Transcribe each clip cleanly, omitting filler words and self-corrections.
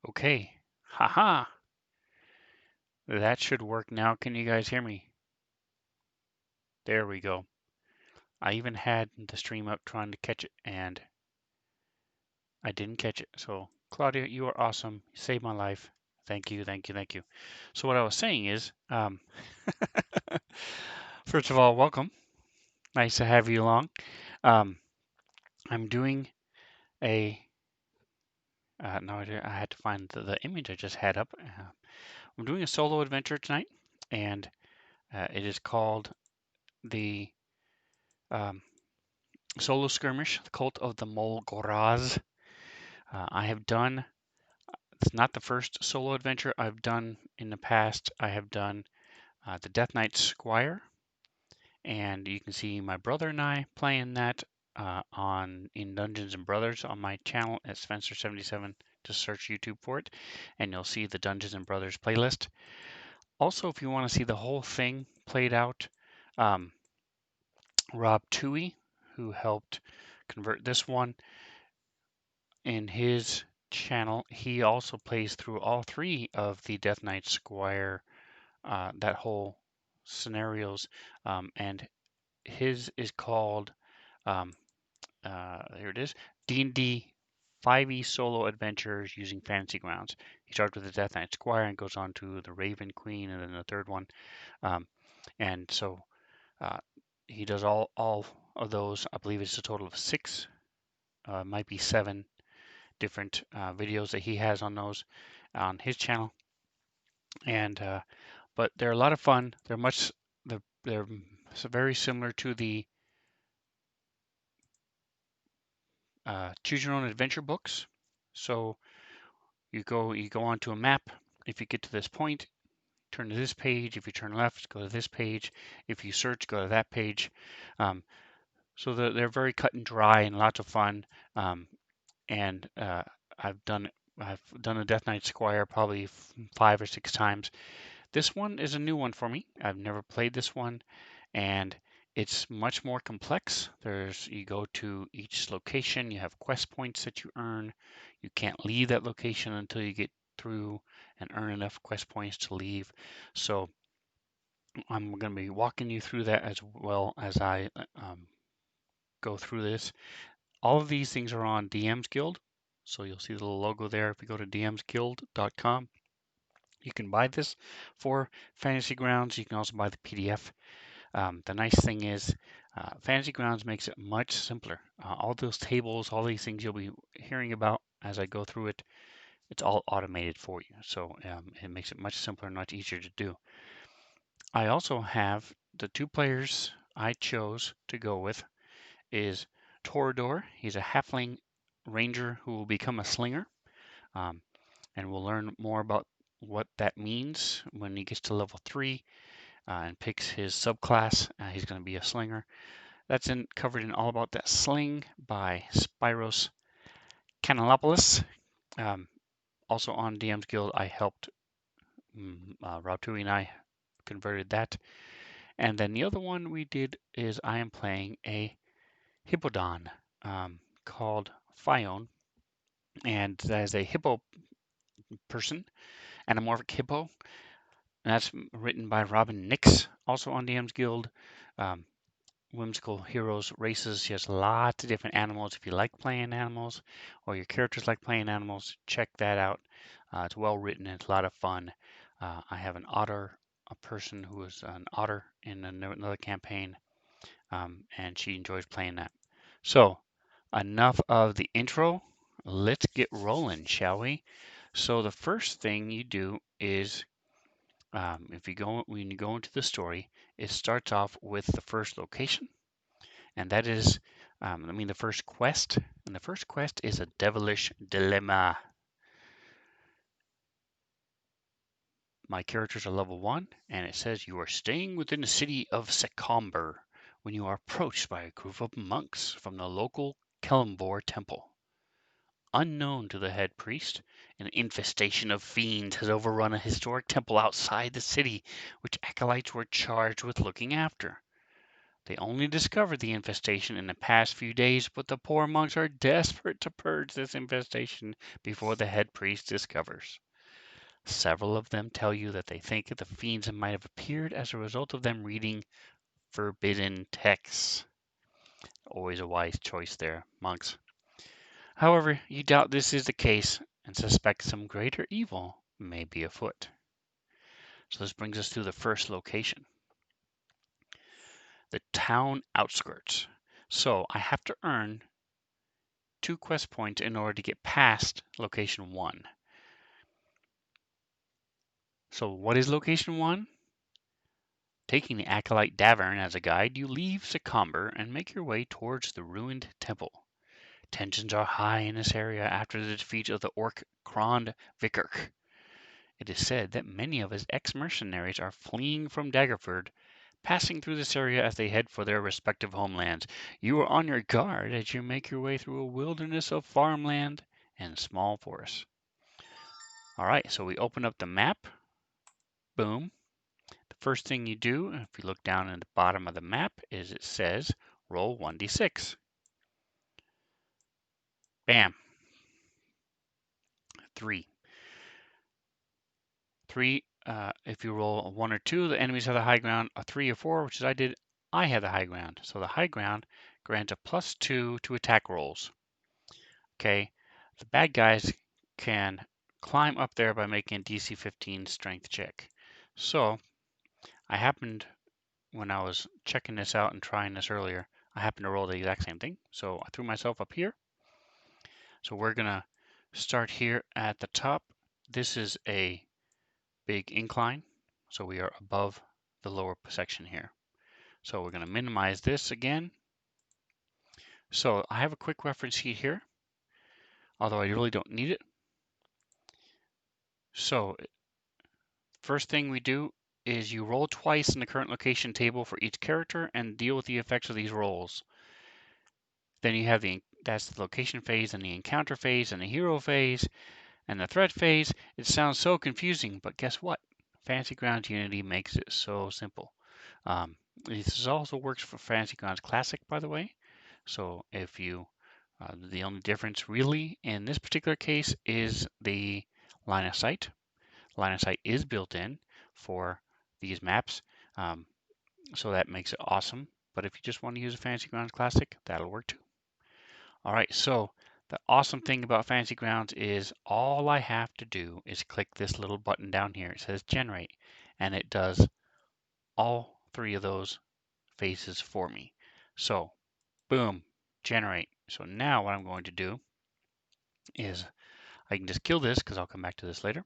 Okay. Haha. That should work now. Can you guys hear me? There we go. I even had the stream up trying to catch it and I didn't catch it. So, Claudia, you are awesome. You saved my life. Thank you, thank you, thank you. So, what I was saying is, first of all, welcome. Nice to have you along. Um, I'm doing a, no, I had to find the image I just had up. I'm doing a solo adventure tonight, and it is called the um, Solo Skirmish, the Cult of the Mole Goraz. I have done, it's not the first solo adventure I've done in the past. I have done the Death Knight Squire, and you can see my brother and I playing that on in Dungeons and Brothers on my channel at Spencer77. Just search YouTube for it, and you'll see the Dungeons and Brothers playlist. Also, if you want to see the whole thing played out, um, Rob Toohey, who helped convert this one, in his channel, he also plays through all three of the Death Knight Squire, that whole scenarios, and his is called, um, here it is, D&D 5e Solo Adventures Using Fantasy Grounds. He starts with the Death Knight Squire and goes on to the Raven Queen and then the third one. Um, and so uh, he does all of those. I believe it's a total of six, might be seven different videos that he has on those on his channel, and but they're a lot of fun. They're very similar to the Choose Your Own Adventure books. So you go onto a map. If you get to this point, turn to this page. If you turn left, go to this page. If you search, go to that page. Um, so they're very cut and dry and lots of fun. And I've done I've done a Death Knight Squire probably 5 or 6 times. This one is a new one for me. I've never played this one, and it's much more complex. You go to each location, you have quest points that you earn. You can't leave that location until you get through and earn enough quest points to leave. So I'm going to be walking you through that as well as I go through this. All of these things are on DM's Guild. So you'll see the little logo there. If you go to dmsguild.com, you can buy this for Fantasy Grounds. You can also buy the PDF. The nice thing is, Fantasy Grounds makes it much simpler. All those tables, all these things you'll be hearing about as I go through it, it's all automated for you. So it makes it much simpler and much easier to do. I also have the two players I chose to go with is Torador. He's a halfling ranger who will become a slinger. Um, and we'll learn more about what that means when he gets to level 3 and picks his subclass. He's going to be a slinger. That's covered in All About That Sling by Spyros Kanalopoulos. Um, also on DM's Guild, I helped Rob Tui and I converted that. And then the other one we did is I am playing a Hippodon called Fion, and that is a hippo person, anamorphic hippo. And that's written by Robin Nix, also on DM's Guild. Um, Whimsical Heroes Races. She has lots of different animals. If you like playing animals or your characters like playing animals, check that out. It's well written and it's a lot of fun. I have an otter, a person who is an otter in another campaign, and she enjoys playing that. So, enough of the intro. Let's get rolling, shall we? So the first thing you do is when you go into the story, it starts off with the first location, and that is, the first quest. And the first quest is a devilish dilemma. My characters are level 1, and it says you are staying within the city of Secomber when you are approached by a group of monks from the local Kelmvor temple. Unknown to the head priest, an infestation of fiends has overrun a historic temple outside the city, which acolytes were charged with looking after. They only discovered the infestation in the past few days, but the poor monks are desperate to purge this infestation before the head priest discovers. Several of them tell you that they think the fiends might have appeared as a result of them reading forbidden texts. Always a wise choice there, monks. However, you doubt this is the case and suspect some greater evil may be afoot. So this brings us to the first location, the town outskirts. So I have to earn 2 quest points in order to get past location 1. So what is location 1? Taking the Acolyte Davern as a guide, you leave Secomber and make your way towards the ruined temple. Tensions are high in this area after the defeat of the orc Krond Vikerk. It is said that many of his ex-mercenaries are fleeing from Daggerford, passing through this area as they head for their respective homelands. You are on your guard as you make your way through a wilderness of farmland and small forests. All right, so we open up the map. Boom. The first thing you do, if you look down at the bottom of the map, is it says roll 1d6. Bam. 3. 3, if you roll a 1 or 2, the enemies have the high ground. A 3 or 4, which is I did, I had the high ground. So the high ground grants a +2 to attack rolls. Okay, the bad guys can climb up there by making a DC 15 strength check. So I happened, when I was checking this out and trying this earlier, I happened to roll the exact same thing. So I threw myself up here. So we're going to start here at the top. This is a big incline, so we are above the lower section here. So we're going to minimize this again. So I have a quick reference sheet here, although I really don't need it. So first thing we do is you roll twice in the current location table for each character and deal with the effects of these rolls. Then you have that's the location phase and the encounter phase and the hero phase and the threat phase. It sounds so confusing, but guess what? Fantasy Grounds Unity makes it so simple. This also works for Fantasy Grounds Classic, by the way. So if you, the only difference really in this particular case is the line of sight. Line of sight is built in for these maps, so that makes it awesome. But if you just want to use a Fantasy Grounds Classic, that'll work too. All right, so the awesome thing about Fantasy Grounds is all I have to do is click this little button down here. It says generate, and it does all 3 of those phases for me. So boom, generate. So now what I'm going to do is I can just kill this because I'll come back to this later.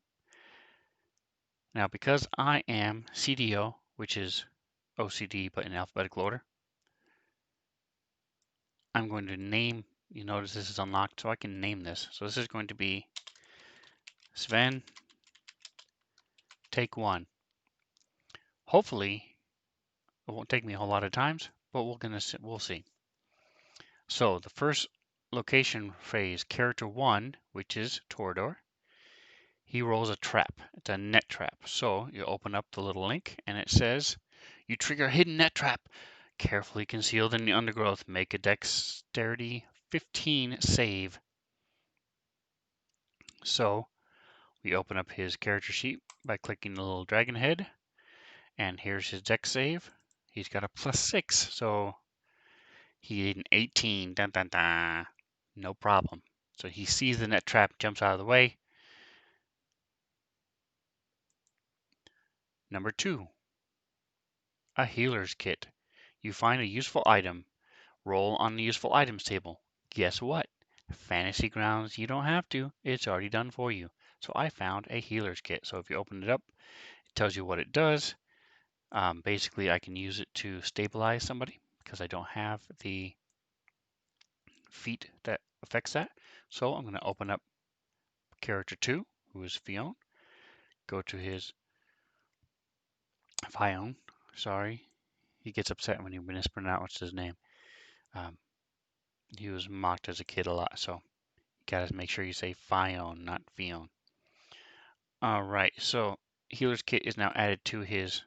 Now because I am CDO, which is OCD but in alphabetical order, I'm going to name, you notice this is unlocked, so I can name this. So this is going to be Sven Take 1. Hopefully it won't take me a whole lot of times, but we'll see. So the first location phase, character 1, which is Torador, he rolls a trap. It's a net trap. So you open up the little link and it says, you trigger a hidden net trap. Carefully concealed in the undergrowth. Make a dexterity 15 save. So we open up his character sheet by clicking the little dragon head. And here's his dex save. He's got a +6, so he did an 18. Dun, dun, dun. No problem. So he sees the net trap, jumps out of the way. Number 2, a healer's kit. You find a useful item. Roll on the useful items table. Guess what? Fantasy Grounds, you don't have to. It's already done for you. So I found a healer's kit. So if you open it up, it tells you what it does. Basically, I can use it to stabilize somebody because I don't have the feat that affects that. So I'm going to open up character 2, who is Fionn. Go to his Fionn. Sorry, he gets upset when you mispronounce his name. He was mocked as a kid a lot, so you gotta make sure you say Fionn, not Fionn. All right, so healer's kit is now added to his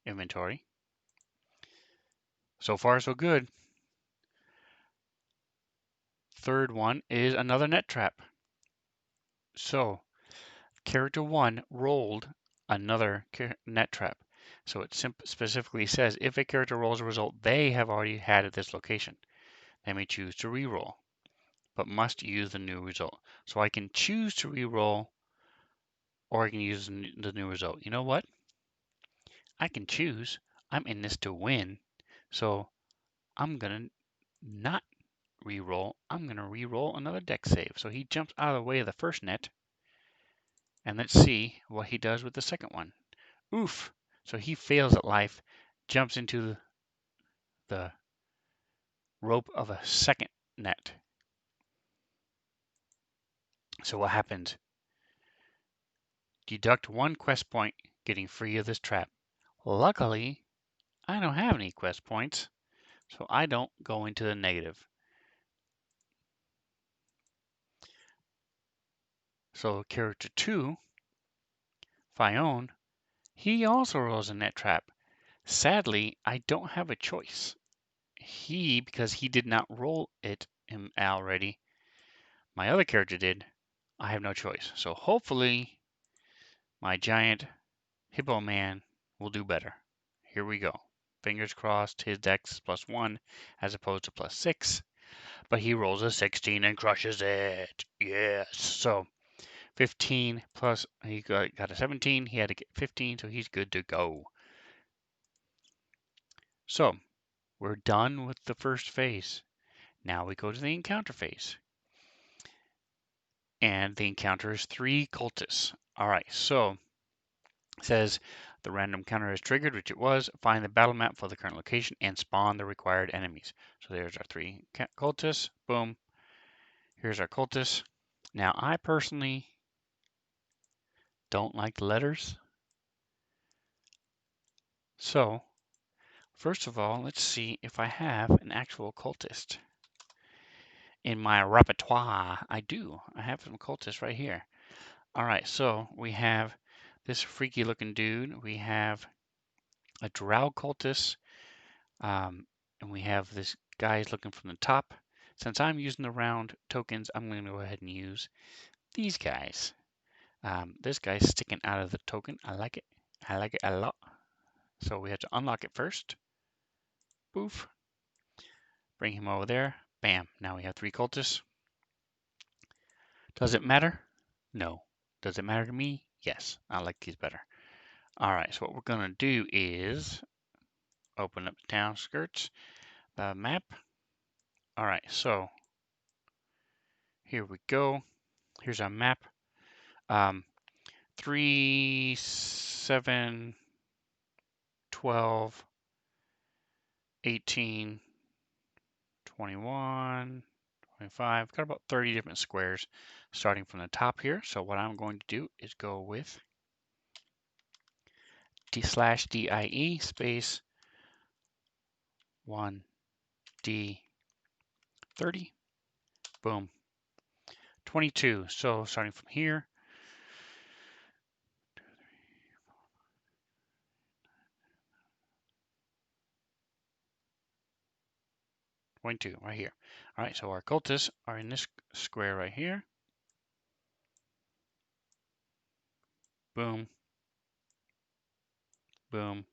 inventory. So far, so good. Third one is another net trap. So character 1 rolled another net trap. So it specifically says if a character rolls a result they have already had at this location, they may choose to re-roll, but must use the new result. So I can choose to re-roll, or I can use the new result. You know what? I can choose. I'm in this to win. So I'm going to not re-roll. I'm going to re-roll another deck save. So he jumps out of the way of the first net. And let's see what he does with the second one. Oof. So he fails at life, jumps into the rope of a second net. So what happens? Deduct 1 quest point, getting free of this trap. Luckily, I don't have any quest points, so I don't go into the negative. So character 2, Fion, he also rolls a net trap. Sadly, I don't have a choice. Because he did not roll it already, my other character did, I have no choice. So hopefully my giant hippo man will do better. Here we go. Fingers crossed his dex is +1 as opposed to +6. But he rolls a 16 and crushes it. Yes. So 15 plus, he got a 17. He had to get 15, so he's good to go. So we're done with the first phase. Now we go to the encounter phase. And the encounter is 3 cultists. All right, so it says the random counter is triggered, which it was. Find the battle map for the current location and spawn the required enemies. So there's our 3 cultists. Boom. Here's our cultists. Now, I personally don't like the letters. So, first of all, let's see if I have an actual cultist. In my repertoire, I do. I have some cultists right here. All right, so we have this freaky looking dude. We have a drow cultist. And we have this guy looking from the top. Since I'm using the round tokens, I'm going to go ahead and use these guys. This guy's sticking out of the token. I like it. I like it a lot. So we have to unlock it first. Boof. Bring him over there. Bam. Now we have 3 cultists. Does it matter? No. Does it matter to me? Yes. I like these better. All right. So what we're going to do is open up the town skirts, the map. All right. So here we go. Here's our map. 3, 7, 12, 18, 21, 25. Got about 30 different squares starting from the top here. So what I'm going to do is go with /DIE space 1D30. Boom. 22. So starting from here. 22 right here. All right, so our cultists are in this square right here. Boom. Boom.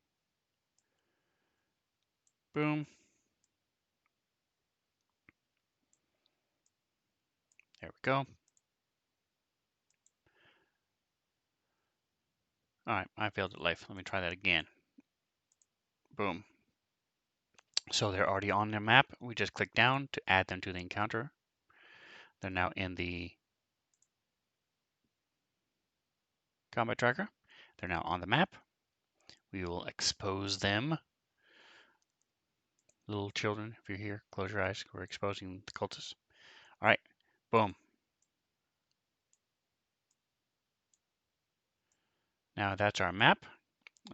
Boom. There we go. All right, I failed at life. Let me try that again. Boom. So they're already on the map. We just click down to add them to the encounter. They're now in the combat tracker. They're now on the map. We will expose them. Little children, if you're here, close your eyes. We're exposing the cultists. All right, boom. Now that's our map.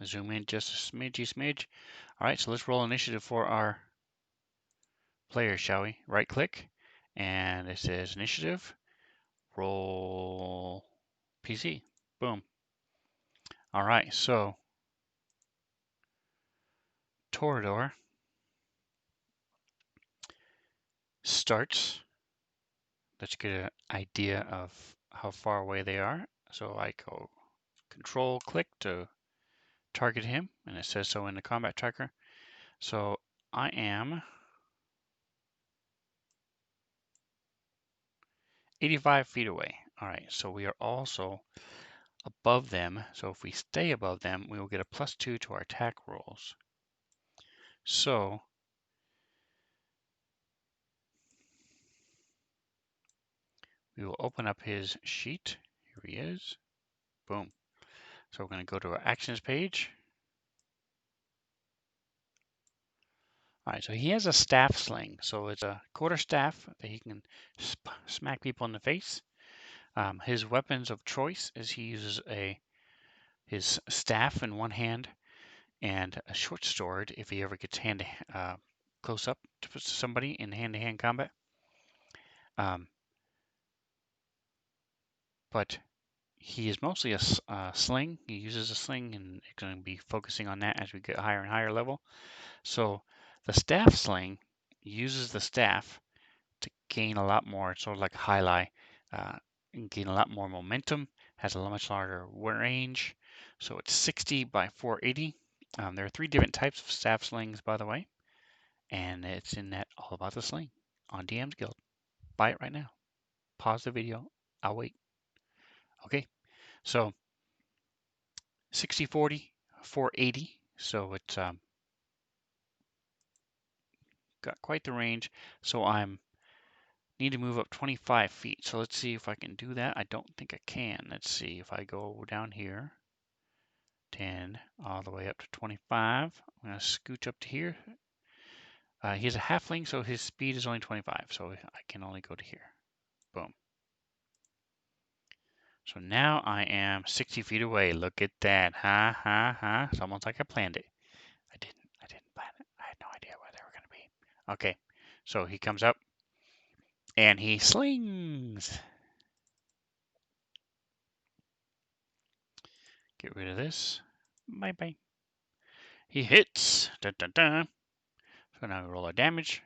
Zoom in just a smidge. All right, so let's roll initiative for our players, shall we? Right click, and it says initiative, roll PC. Boom. All right, so Torador starts. Let's get an idea of how far away they are. So I go Control click to target him, and it says so in the combat tracker. So I am 85 feet away. All right, so we are also above them. So if we stay above them, we will get a +2 to our attack rolls. So we will open up his sheet. Here he is. Boom. So we're going to go to our actions page. All right, so he has a staff sling. So it's a quarterstaff that he can smack people in the face. His weapons of choice is he uses his staff in one hand and a short sword if he ever gets close up to somebody in hand-to-hand combat. But he is mostly a sling. He uses a sling, and it's going to be focusing on that as we get higher and higher level. So the staff sling uses the staff to gain a lot more, sort of like highlight, and gain a lot more momentum, has a much larger range. So it's 60 by 480. There are 3 different types of staff slings, by the way, and it's in that All About the Sling on DM's Guild. Buy it right now. Pause the video. I'll wait. Okay, so 60, 40, 480. So it's got quite the range. So I'm need to move up 25 feet. So let's see if I can do that. I don't think I can. Let's see if I go down here, 10, all the way up to 25. I'm going to scooch up to here. He's a halfling, so his speed is only 25. So I can only go to here. Boom. So now I am 60 feet away. Look at that. Ha, ha, ha. It's almost like I planned it. I didn't plan it. I had no idea where they were going to be. Okay. So he comes up and he slings. Get rid of this. Bye-bye. He hits. Dun, dun, dun. So now we roll our damage.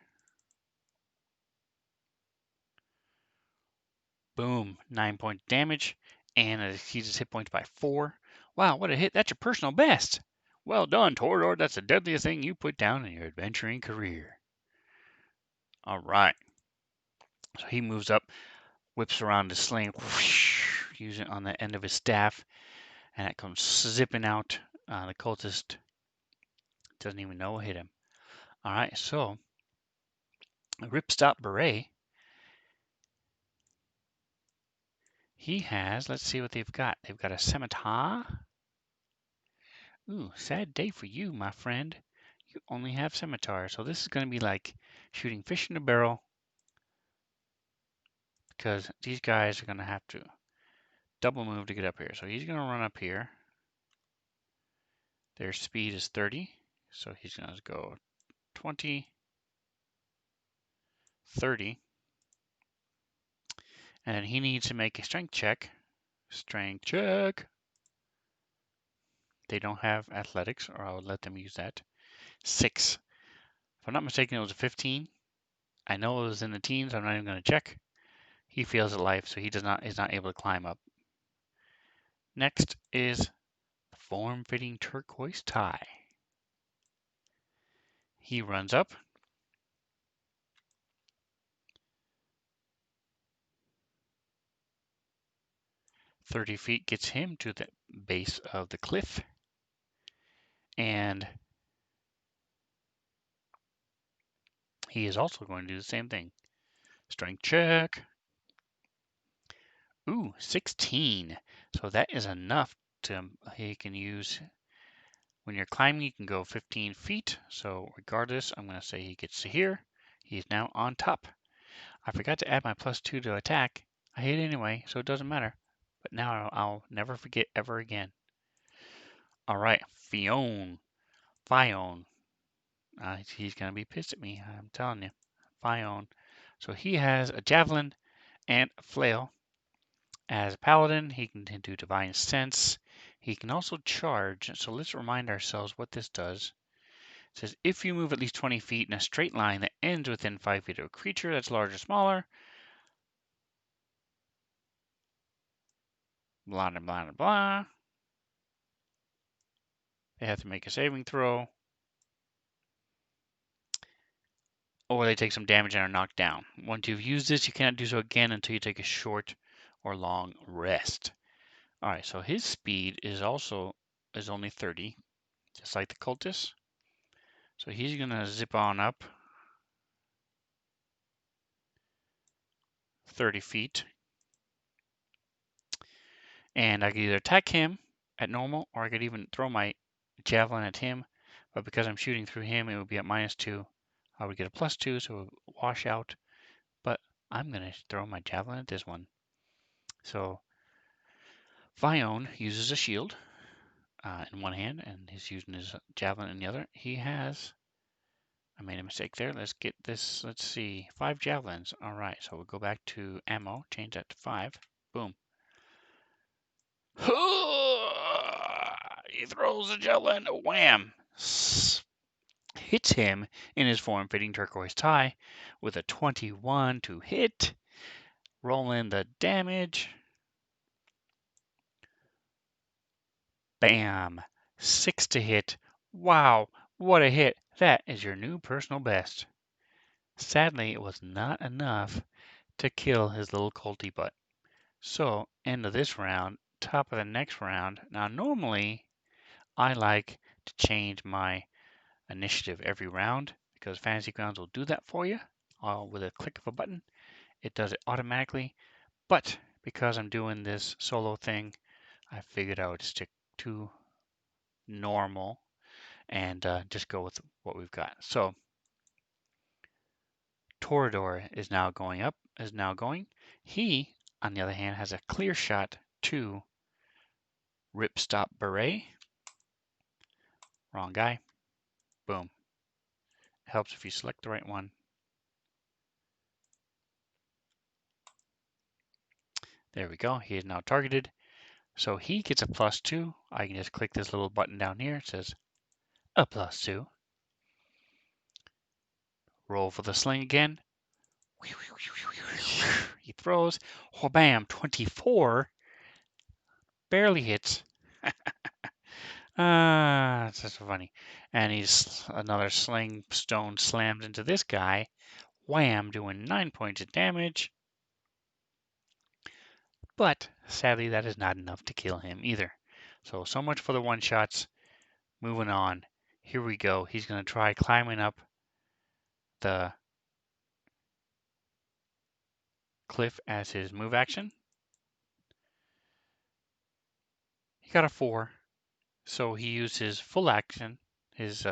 Boom. 9 point damage. And it exceeds his hit points by 4. Wow, what a hit. That's your personal best. Well done, Torador. That's the deadliest thing you put down in your adventuring career. All right. So he moves up, whips around the sling, whoosh, using it on the end of his staff, and it comes zipping out. The cultist doesn't even know what hit him. All right, so Ripstop Beret, he has, let's see what they've got. They've got a scimitar. Ooh, sad day for you, my friend. You only have scimitar. So this is going to be like shooting fish in a barrel, because these guys are going to have to double move to get up here. So he's going to run up here. Their speed is 30. So he's going to go 20, 30. And he needs to make a strength check. Strength check. They don't have athletics, or I would let them use that. 6. If I'm not mistaken, it was a 15. I know it was in the teens. I'm not even going to check. He fails at life, so is not able to climb up. Next is the form-fitting turquoise tie. He runs up. "30 feet gets him to the base of the cliff. And he is also going to do the same thing. Strength check. Ooh, 16. So that is enough he can use. When you're climbing, you can go 15 feet. So regardless, I'm going to say he gets to here. He's now on top. I forgot to add my +2 to attack. I hit anyway, so it doesn't matter. But now I'll never forget ever again. All right, Fion. He's going to be pissed at me, I'm telling you. Fion. So he has a javelin and a flail. As a paladin, he can do divine sense. He can also charge. So let's remind ourselves what this does. It says if you move at least 20 feet in a straight line that ends within 5 feet of a creature that's larger or smaller, blah, blah, blah, blah. They have to make a saving throw, or they take some damage and are knocked down. Once you've used this, you cannot do so again until you take a short or long rest. All right, so his speed is only 30, just like the cultist. So he's gonna zip on up 30 feet, and I could either attack him at normal, or I could even throw my javelin at him. But because I'm shooting through him, it would be at -2. I would get a +2, so it would wash out. But I'm gonna throw my javelin at this one. So Vione uses a shield in one hand, and he's using his javelin in the other. I made a mistake there. Let's get this, let's see, 5 javelins. All right, so we'll go back to ammo, change that to 5. Boom. He throws the javelin, wham! Hits him in his form-fitting turquoise tie with a 21 to hit. Roll in the damage. Bam! 6 to hit. Wow, what a hit. That is your new personal best. Sadly, it was not enough to kill his little colty butt. So, end of this round, top of the next round. Now, normally, I like to change my initiative every round because Fantasy Grounds will do that for you with a click of a button. It does it automatically. But because I'm doing this solo thing, I figured I would stick to normal and just go with what we've got. So Torador is now going. He, on the other hand, has a clear shot to Ripstop Beret. Wrong guy. Boom. Helps if you select the right one. There we go. He is now targeted. So he gets a +2. I can just click this little button down here. It says a +2. Roll for the sling again. He throws. Oh, bam. 24. Barely hits. It's just so funny. And he's another sling stone slams into this guy. Wham, doing 9 points of damage. But sadly, that is not enough to kill him either. So much for the one-shots. Moving on. Here we go. He's going to try climbing up the cliff as his move action. He got a 4. So he used his full action, his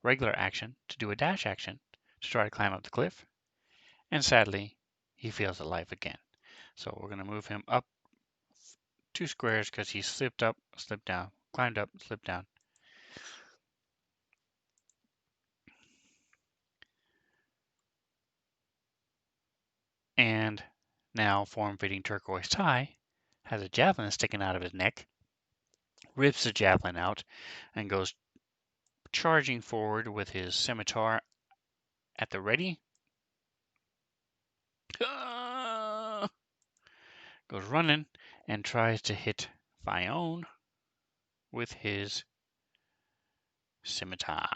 regular action, to do a dash action to try to climb up the cliff. And sadly, he fails at life again. So we're going to move him up 2 squares because he slipped up, slipped down, climbed up, slipped down. And now form-fitting turquoise tie has a javelin sticking out of his neck, rips the javelin out, and goes charging forward with his scimitar at the ready. Goes running and tries to hit Vione with his scimitar.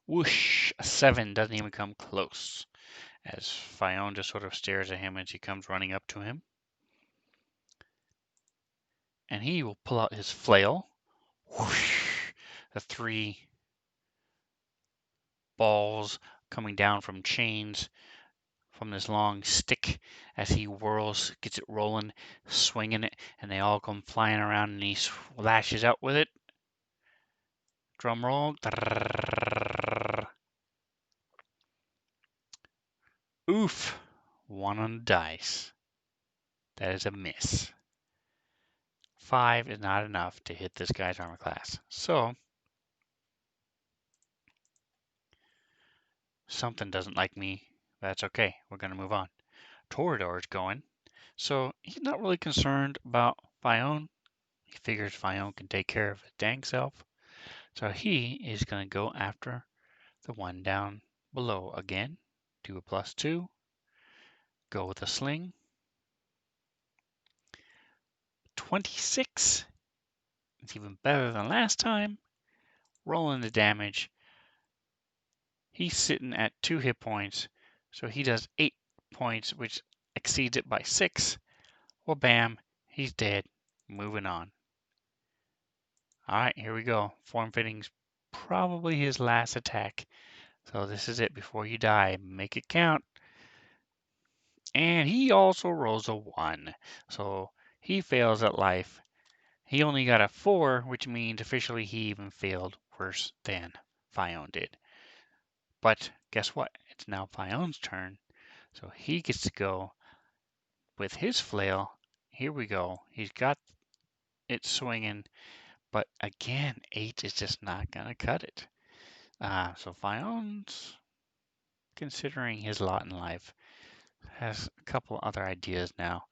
Whoosh! A 7 doesn't even come close, as Vione just sort of stares at him as he comes running up to him. And he will pull out his flail. Whoosh! The 3 balls coming down from chains from this long stick as he whirls, gets it rolling, swinging it, and they all come flying around and he lashes out with it. Drum roll. Oof. 1 on the dice. That is a miss. 5 is not enough to hit this guy's armor class. So, something doesn't like me. That's okay. We're going to move on. Torador is going. So, he's not really concerned about Vione. He figures Fion can take care of his dang self. So he is going to go after the one down below again. Do a +2. Go with a sling. 26. It's even better than last time. Rolling the damage. He's sitting at 2 hit points. So he does 8 points, which exceeds it by 6. Well, bam, he's dead. Moving on. Alright, here we go. Form fitting's probably his last attack. So this is it before you die. Make it count. And he also rolls a 1. So he fails at life. He only got a 4, which means officially he even failed worse than Fion did. But guess what? It's now Fion's turn. So he gets to go with his flail. Here we go. He's got it swinging. But again, 8 is just not going to cut it. So Fion's considering his lot in life. Has a couple other ideas now.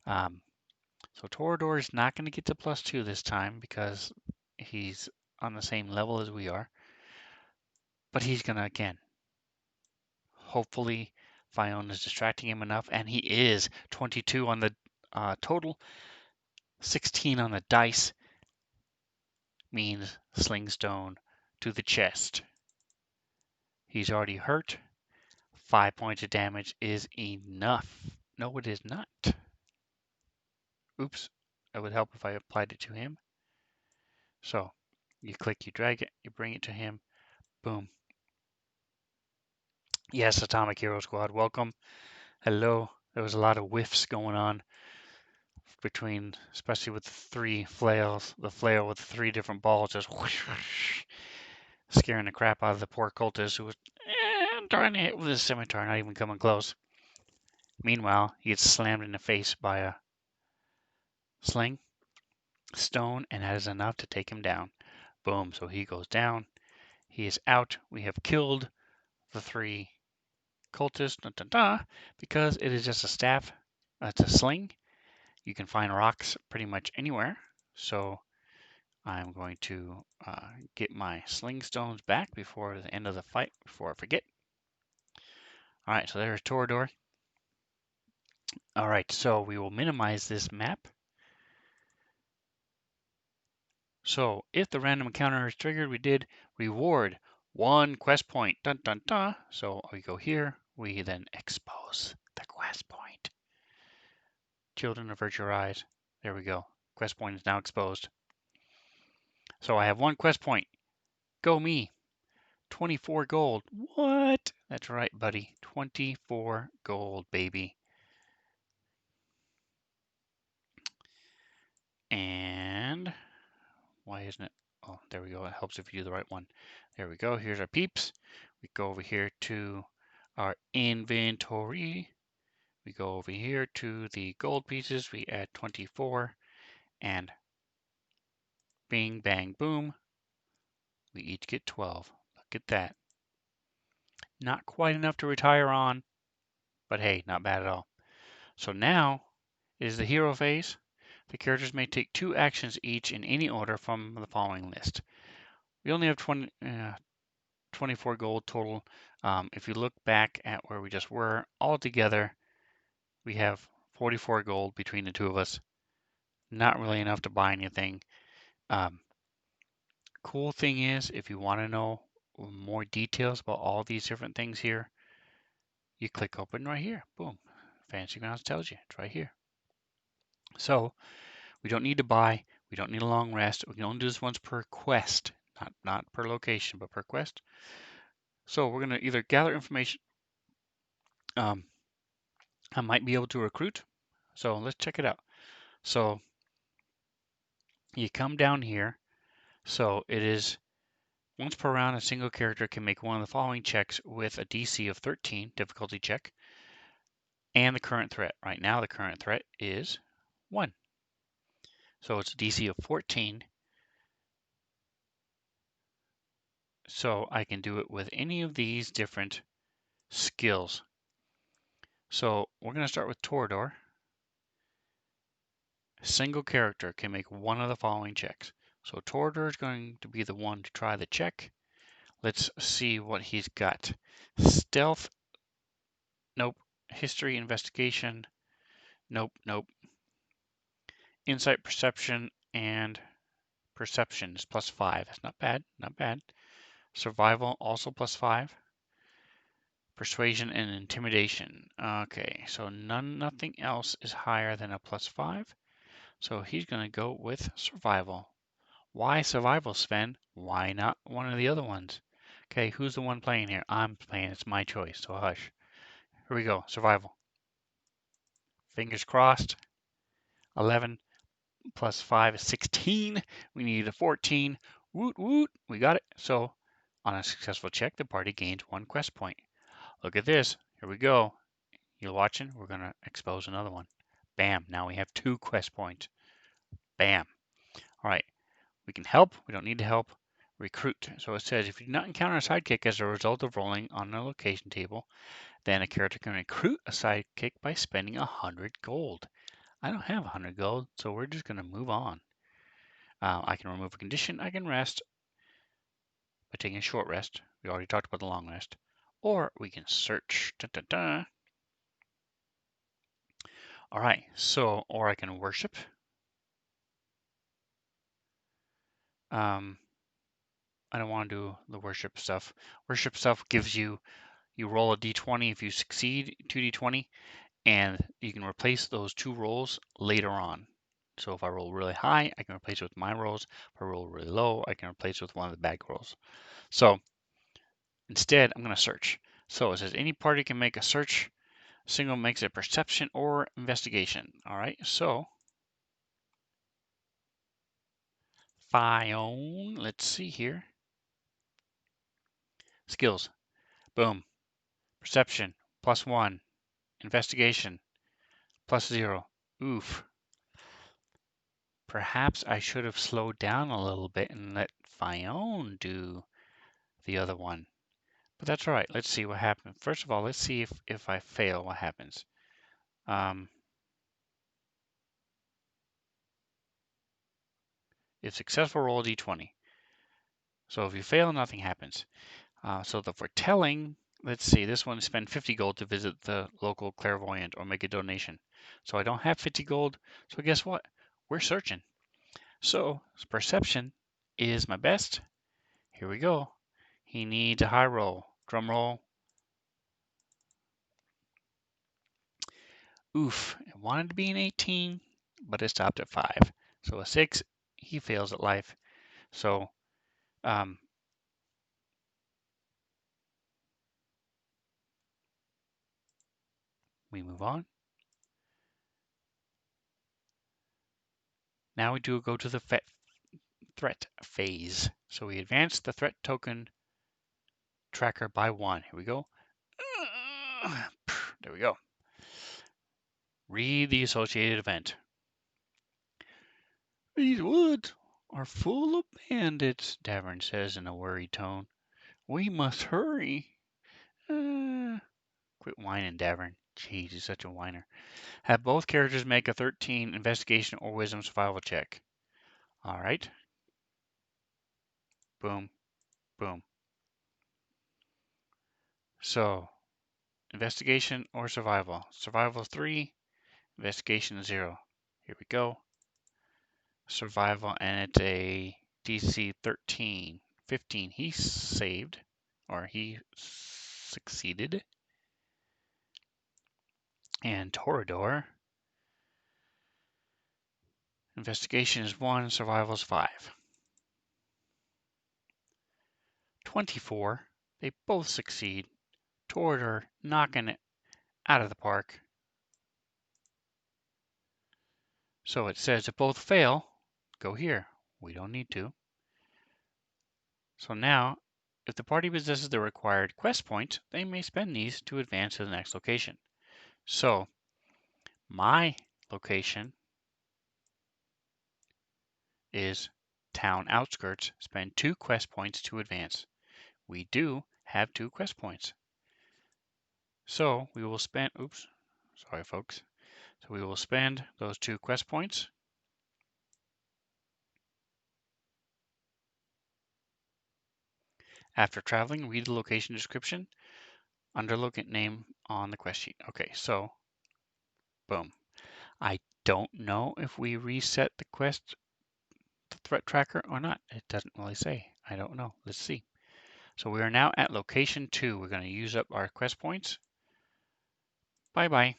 So Torador is not going to get to +2 this time because he's on the same level as we are. But he's going to, again, hopefully Fion is distracting him enough. And he is. 22 on the total. 16 on the dice means Sling Stone to the chest. He's already hurt. 5 points of damage is enough. No, it is not. Oops. It would help if I applied it to him. So you click, you drag it, you bring it to him. Boom. Yes, Atomic Hero Squad, welcome. Hello. There was a lot of whiffs going on between, especially with the 3 flails, the flail with 3 different balls just whoosh, whoosh, scaring the crap out of the poor cultist who was trying to hit with his scimitar, not even coming close. Meanwhile, he gets slammed in the face by a sling stone, and that is enough to take him down. Boom, so he goes down. He is out. We have killed the 3 cultists, because it is just a staff. It's a sling. You can find rocks pretty much anywhere. So I'm going to get my sling stones back before the end of the fight, before I forget. All right, so there's Torador. All right, so we will minimize this map. So if the random encounter is triggered, we did reward 1 quest point. Dun dun dun. So we go here. We then expose the quest point. Children, avert your eyes. There we go. Quest point is now exposed. So I have 1 quest point. Go me. 24 gold. What? That's right, buddy. 24 gold, baby. And why isn't it? Oh, there we go. It helps if you do the right one. There we go. Here's our peeps. We go over here to our inventory. We go over here to the gold pieces. We add 24 and bing, bang, boom. We each get 12. Look at that. Not quite enough to retire on, but hey, not bad at all. So now is the hero phase. The characters may take 2 actions each in any order from the following list. We only have 24 gold total. If you look back at where we just were, all together, we have 44 gold between the 2 of us. Not really enough to buy anything. Cool thing is, if you want to know more details about all these different things here, you click open right here. Boom. Fantasy Grounds tells you. It's right here. So we don't need to buy. We don't need a long rest. We can only do this once per quest. Not per location, but per quest. So we're going to either gather information. I might be able to recruit. So let's check it out. So you come down here. So it is once per round, a single character can make one of the following checks with a DC of 13, difficulty check, and the current threat. Right now, the current threat is 1. So it's a DC of 14. So I can do it with any of these different skills. So we're going to start with Torador. single character can make one of the following checks. So Torador is going to be the one to try the check. Let's see what he's got. Stealth, nope. History, investigation, nope, nope. Insight, perception, and perception is +5. That's not bad, not bad. Survival, also +5. Persuasion and intimidation. Okay, so nothing else is higher than a +5. So he's going to go with survival. Why survival, Sven? Why not one of the other ones? Okay, who's the one playing here? I'm playing. It's my choice, so hush. Here we go. Survival. Fingers crossed. 11 +5 is 16. We need a 14. Woot woot. We got it. So on a successful check, the party gains 1 quest point. Look at this. Here we go. You're watching? We're going to expose another one. Bam. Now we have 2 quest points. Bam. All right. We can help. We don't need to help. Recruit. So it says if you do not encounter a sidekick as a result of rolling on a location table, then a character can recruit a sidekick by spending 100 gold. I don't have 100 gold, so we're just going to move on. I can remove a condition. I can rest by taking a short rest. We already talked about the long rest. Or we can search. Dun, dun, dun. All right, so, or I can worship. I don't want to do the worship stuff. Worship stuff gives you roll a d20 if you succeed, 2d20, and you can replace those 2 rolls later on. So if I roll really high, I can replace it with my rolls. If I roll really low, I can replace it with one of the bad rolls. So instead, I'm going to search. So it says any party can make a search. Single makes a perception or investigation. All right, so Fion, let's see here. Skills, boom. Perception, +1. Investigation, +0. Oof. Perhaps I should have slowed down a little bit and let Fion do the other one. But that's all right. Let's see what happens. First of all, let's see if I fail, what happens. If successful, roll a d20. So if you fail, nothing happens. So the foretelling, let's see, this one spend 50 gold to visit the local clairvoyant or make a donation. So I don't have 50 gold. So guess what? We're searching. So perception is my best. Here we go. He needs a high roll. Drum roll. Oof. It wanted to be an 18, but it stopped at 5. So a 6, he fails at life. So we move on. Now we do go to the threat phase. So we advance the threat token tracker by 1. Here we go. There we go. Read the associated event. These woods are full of bandits, Davern says in a worried tone. We must hurry. Quit whining, Davern. Jeez, he's such a whiner. Have both characters make a 13 investigation or wisdom survival check. All right. Boom, boom. So, investigation or survival. Survival 3, investigation 0. Here we go. Survival, and it's a DC 13. 15. He saved, or he succeeded. And Torador, investigation is 1, survival is 5. 24. They both succeed. Torador knocking it out of the park. So it says if both fail, go here. We don't need to. So now, if the party possesses the required quest points, they may spend these to advance to the next location. So, my location is town outskirts. Spend 2 quest points to advance. We do have 2 quest points. So, we will spend, oops, sorry folks. So we will spend those 2 quest points After traveling, read the location description under locate name on the quest sheet. Okay, so boom. I don't know if we reset the quest the threat tracker or not. It doesn't really say. I don't know. Let's see. So we are now at location 2. We're going to use up our quest points. Bye bye.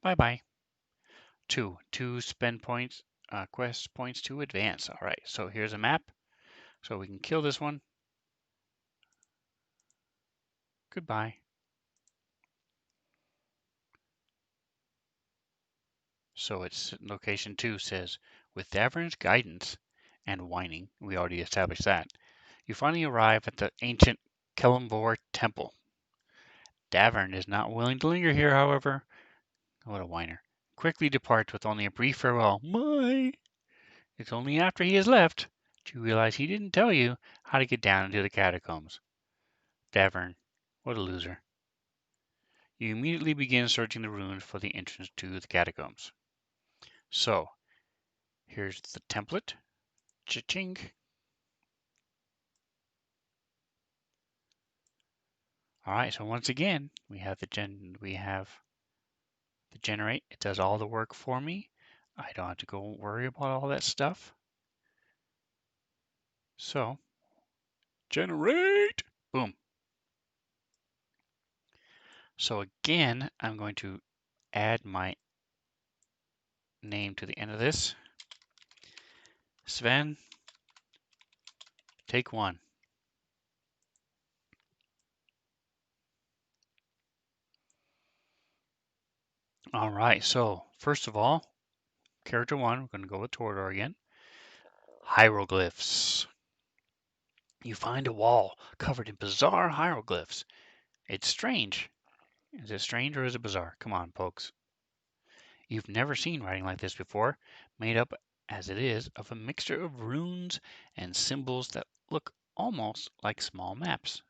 Bye bye. 2 spend points, quest points to advance. All right, so here's a map. So we can kill this one. Goodbye. So it's location 2 says, with Davern's guidance and whining, we already established that, you finally arrive at the ancient Kelemvor temple. Davern is not willing to linger here, however. What a whiner. Quickly departs with only a brief farewell. My! It's only after he has left do you realize he didn't tell you how to get down into the catacombs. Davern, what a loser. You immediately begin searching the ruins for the entrance to the catacombs. So, here's the template. Cha-ching. All right, so once again, we have the generate. It does all the work for me. I don't have to go worry about all that stuff. So, generate. Boom. So again, I'm going to add my name to the end of this. Sven, take 1. All right, so first of all, character 1, we're going to go with Torador again. Hieroglyphs. You find a wall covered in bizarre hieroglyphs. It's strange. Is it strange or is it bizarre? Come on, folks. You've never seen writing like this before, made up as it is of a mixture of runes and symbols that look almost like small maps.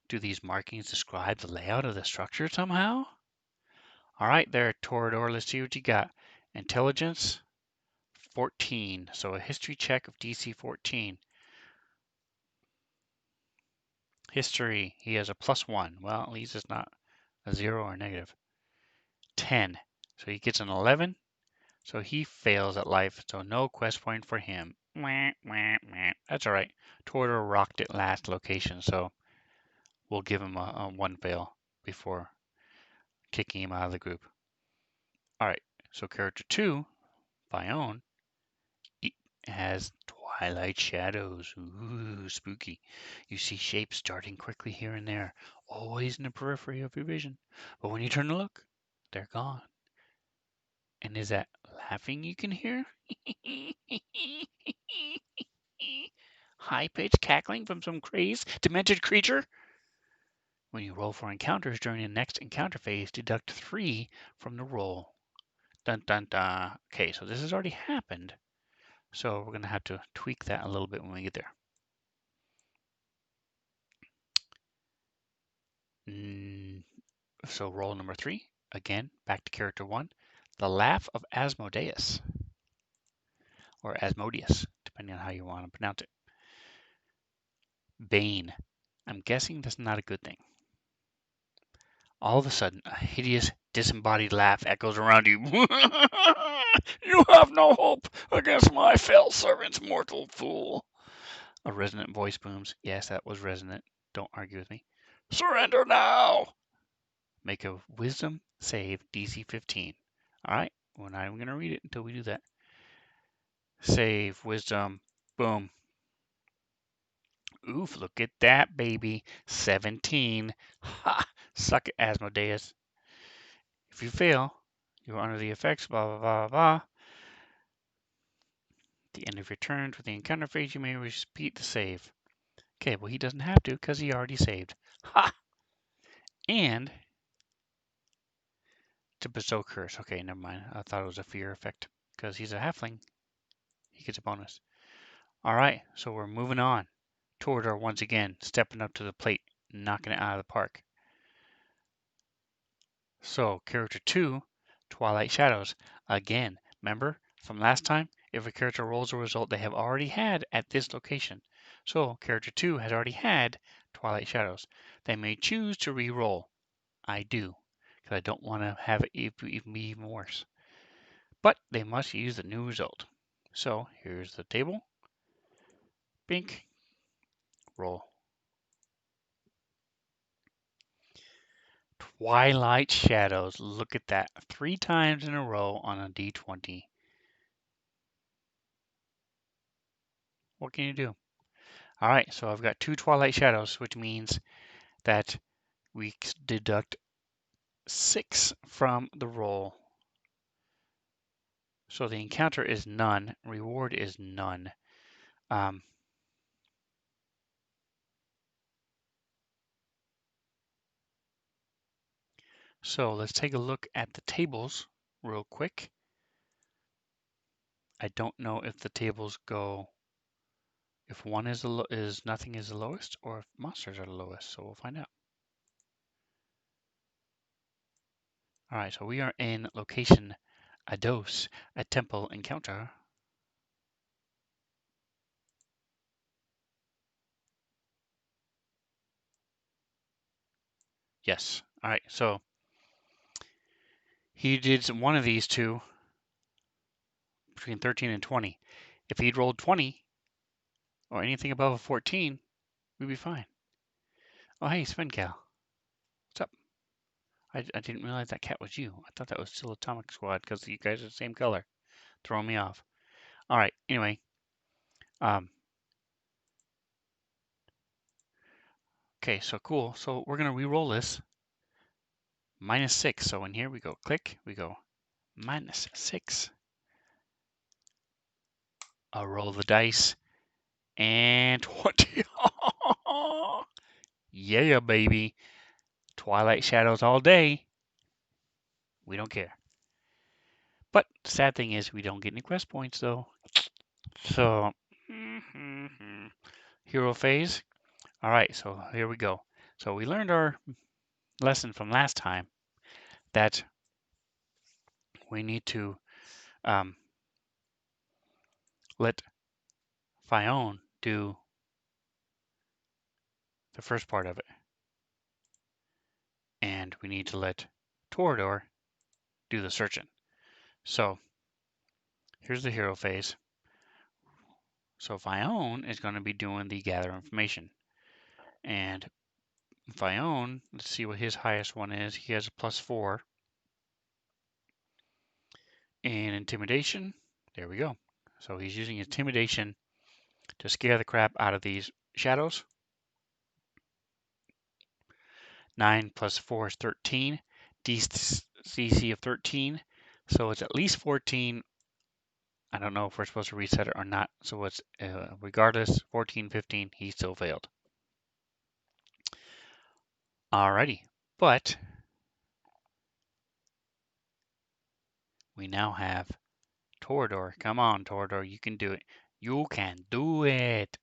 Do these markings describe the layout of the structure somehow? All right, there, Torador, let's see what you got. Intelligence, 14, so a history check of DC 14. History, he has a +1. Well, at least it's not a 0 or negative. 10, so he gets an 11. So he fails at life, so no quest point for him. That's all right. Torador rocked it last location, so we'll give him a 1 fail before kicking him out of the group. All right, so character 2, Bione, has twilight shadows. Ooh, spooky. You see shapes darting quickly here and there, always in the periphery of your vision. But when you turn to look, they're gone. And is that laughing you can hear? High-pitched cackling from some crazed, demented creature? When you roll for encounters during the next encounter phase, deduct 3 from the roll. Dun dun dun. Okay, so this has already happened. So we're going to have to tweak that a little bit when we get there. So roll number 3. Again, back to character 1. The Laugh of Asmodeus. Or Asmodeus, depending on how you want to pronounce it. Bane. I'm guessing that's not a good thing. All of a sudden, a hideous, disembodied laugh echoes around you. You have no hope against my fell servants, mortal fool. A resonant voice booms. Yes, that was resonant. Don't argue with me. Surrender now! Make a wisdom save DC 15. All right, we're not even going to read it until we do that. Save, wisdom, boom. Oof, look at that, baby. 17. Ha! Suck it, Asmodeus. If you fail, you are under the effects, blah, blah, blah, blah. At the end of your turn for the encounter phase, you may repeat the save. Okay, well, he doesn't have to because he already saved. Ha! And to bestow curse. Okay, never mind. I thought it was a fear effect because he's a halfling. He gets a bonus. All right, so we're moving on. Torador once again, stepping up to the plate, knocking it out of the park. So, character 2, Twilight Shadows. Again, remember from last time? if a character rolls a result they have already had at this location. So character 2 has already had Twilight Shadows. They may choose to re-roll. I do, because I don't want to have it be even worse. But they must use the new result. So here's the table. Bink. Roll. Twilight Shadows. Look at that. 3 times in a row on a D20. What can you do? All right, so I've got 2 Twilight Shadows, which means that we deduct 6 from the roll. So the encounter is none. Reward is none. So let's take a look at the tables real quick. I don't know if the tables go if one is nothing is the lowest or if monsters are the lowest. So we'll find out. All right, so we are in location Ados, a temple encounter. Yes. All right, so he did one of these two between 13 and 20. If he'd rolled 20 or anything above a 14, we'd be fine. Oh, hey, Svencal. What's up? I didn't realize that cat was you. I thought that was still Atomic Squad because you guys are the same color. Throwing me off. All right, anyway. Okay, so cool. So we're going to re-roll this. -6. So in here we go click. We go -6. I'll roll the dice. And 20. Yeah, baby. Twilight Shadows all day. We don't care. But the sad thing is we don't get any quest points though. So hero phase. All right, so here we go. So we learned our lesson from last time that we need to let Fion do the first part of it. And we need to let Torador do the searching. So here's the hero phase. So Fion is going to be doing the gather information. And Fion, let's see what his highest one is. He has a +4. And intimidation, there we go. So he's using intimidation to scare the crap out of these shadows. 9 + 4 is 13. DC of 13. So it's at least 14. I don't know if we're supposed to reset it or not. So it's regardless, 14, 15, he still failed. Alrighty, but we now have Torador. Come on, Torador, you can do it. You can do it.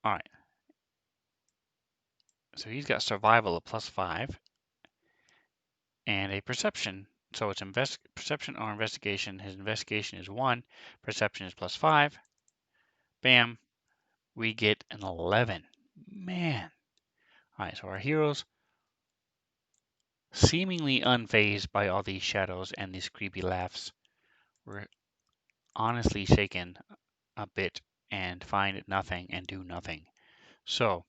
All right. So he's got survival of +5 and a perception. So it's perception or investigation. His investigation is 1. Perception is +5. Bam. We get an 11. Man. All right, so our heroes seemingly unfazed by all these shadows and these creepy laughs. We're honestly shaken a bit and find nothing and do nothing. So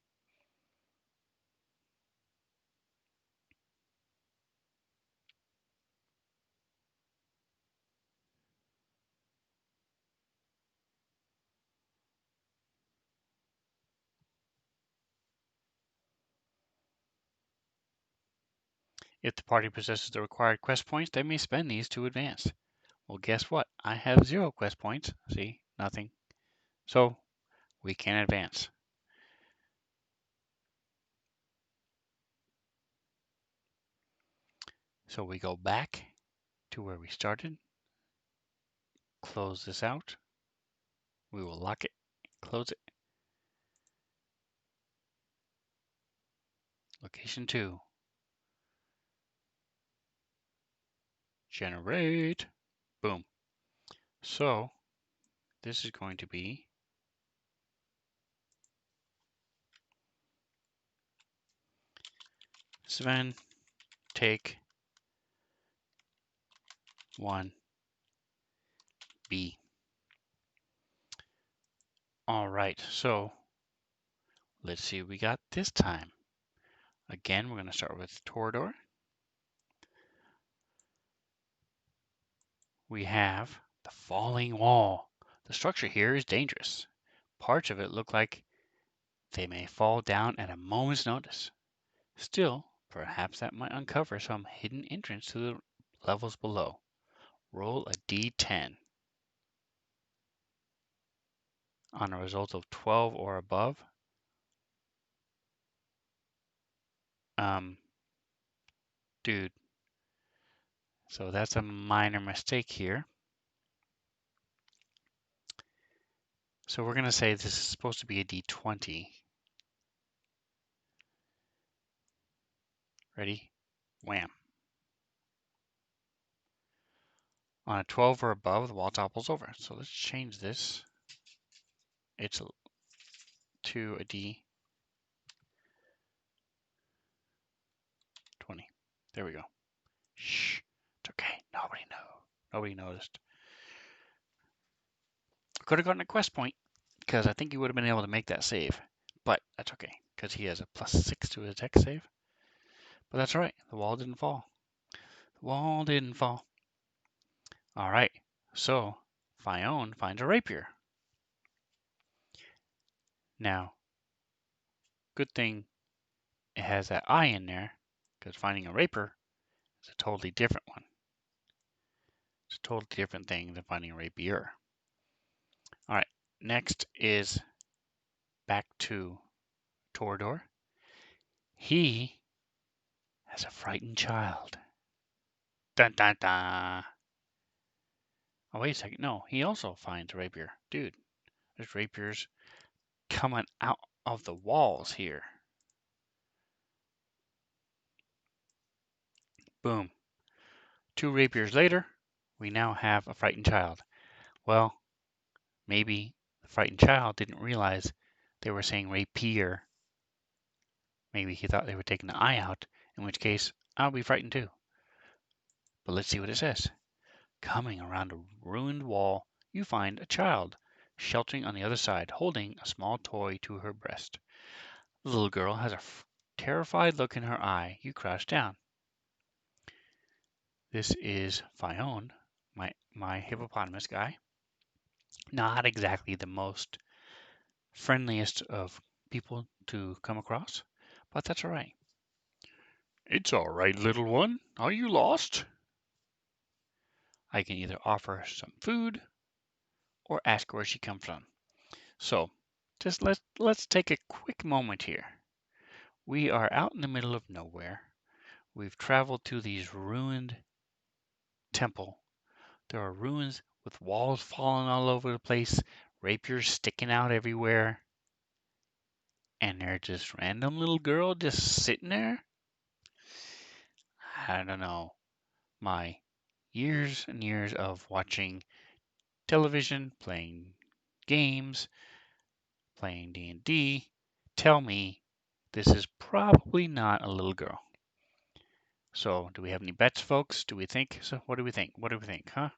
if the party possesses the required quest points, they may spend these to advance. Well, guess what? I have 0 quest points. See, nothing. So we can advance. So we go back to where we started. Close this out. We will lock it, close it. Location 2. Generate. Boom. So this is going to be Sven, take 1B. All right, so let's see what we got this time. Again, we're going to start with Torador. We have the falling wall. The structure here is dangerous. Parts of it look like they may fall down at a moment's notice. Still, perhaps that might uncover some hidden entrance to the levels below. Roll a d10. On a result of 12 or above, dude, so that's a minor mistake here. So we're going to say this is supposed to be a d20. Ready? Wham. On a 12 or above, the wall topples over. So let's change this. It's to a d20. There we go. Shh. It's okay. Nobody noticed. Could have gotten a quest point because I think he would have been able to make that save. But that's okay because he has a +6 to his dex save. But that's all right. The wall didn't fall. The wall didn't fall. All right. So Fione finds a rapier. Now, good thing it has that I in there because finding a rapier is a totally different one. It's a totally different thing than finding a rapier. All right. Next is back to Torador. He has a frightened child. Dun dun dun. Oh, wait a second. No, he also finds a rapier. Dude, there's rapiers coming out of the walls here. Boom. 2 rapiers later, we now have a frightened child. Well, maybe the frightened child didn't realize they were saying rapier. Maybe he thought they were taking the I out, in which case I'll be frightened too. But let's see what it says. Coming around a ruined wall, you find a child sheltering on the other side, holding a small toy to her breast. The little girl has a terrified look in her eye. You crouch down. This is Fione, my hippopotamus guy. Not exactly the most friendliest of people to come across, but that's all right. It's all right, little one. Are you lost? I can either offer her some food or ask where she comes from. So, just let's take a quick moment here. We are out in the middle of nowhere. We've traveled to these ruined temple. There are ruins with walls falling all over the place, rapiers sticking out everywhere, and there's this random little girl just sitting there. I don't know. My years and years of watching television, playing games, playing D&D tell me this is probably not a little girl. So, do we have any bets, folks? Do we think? So, what do we think? What do we think, huh?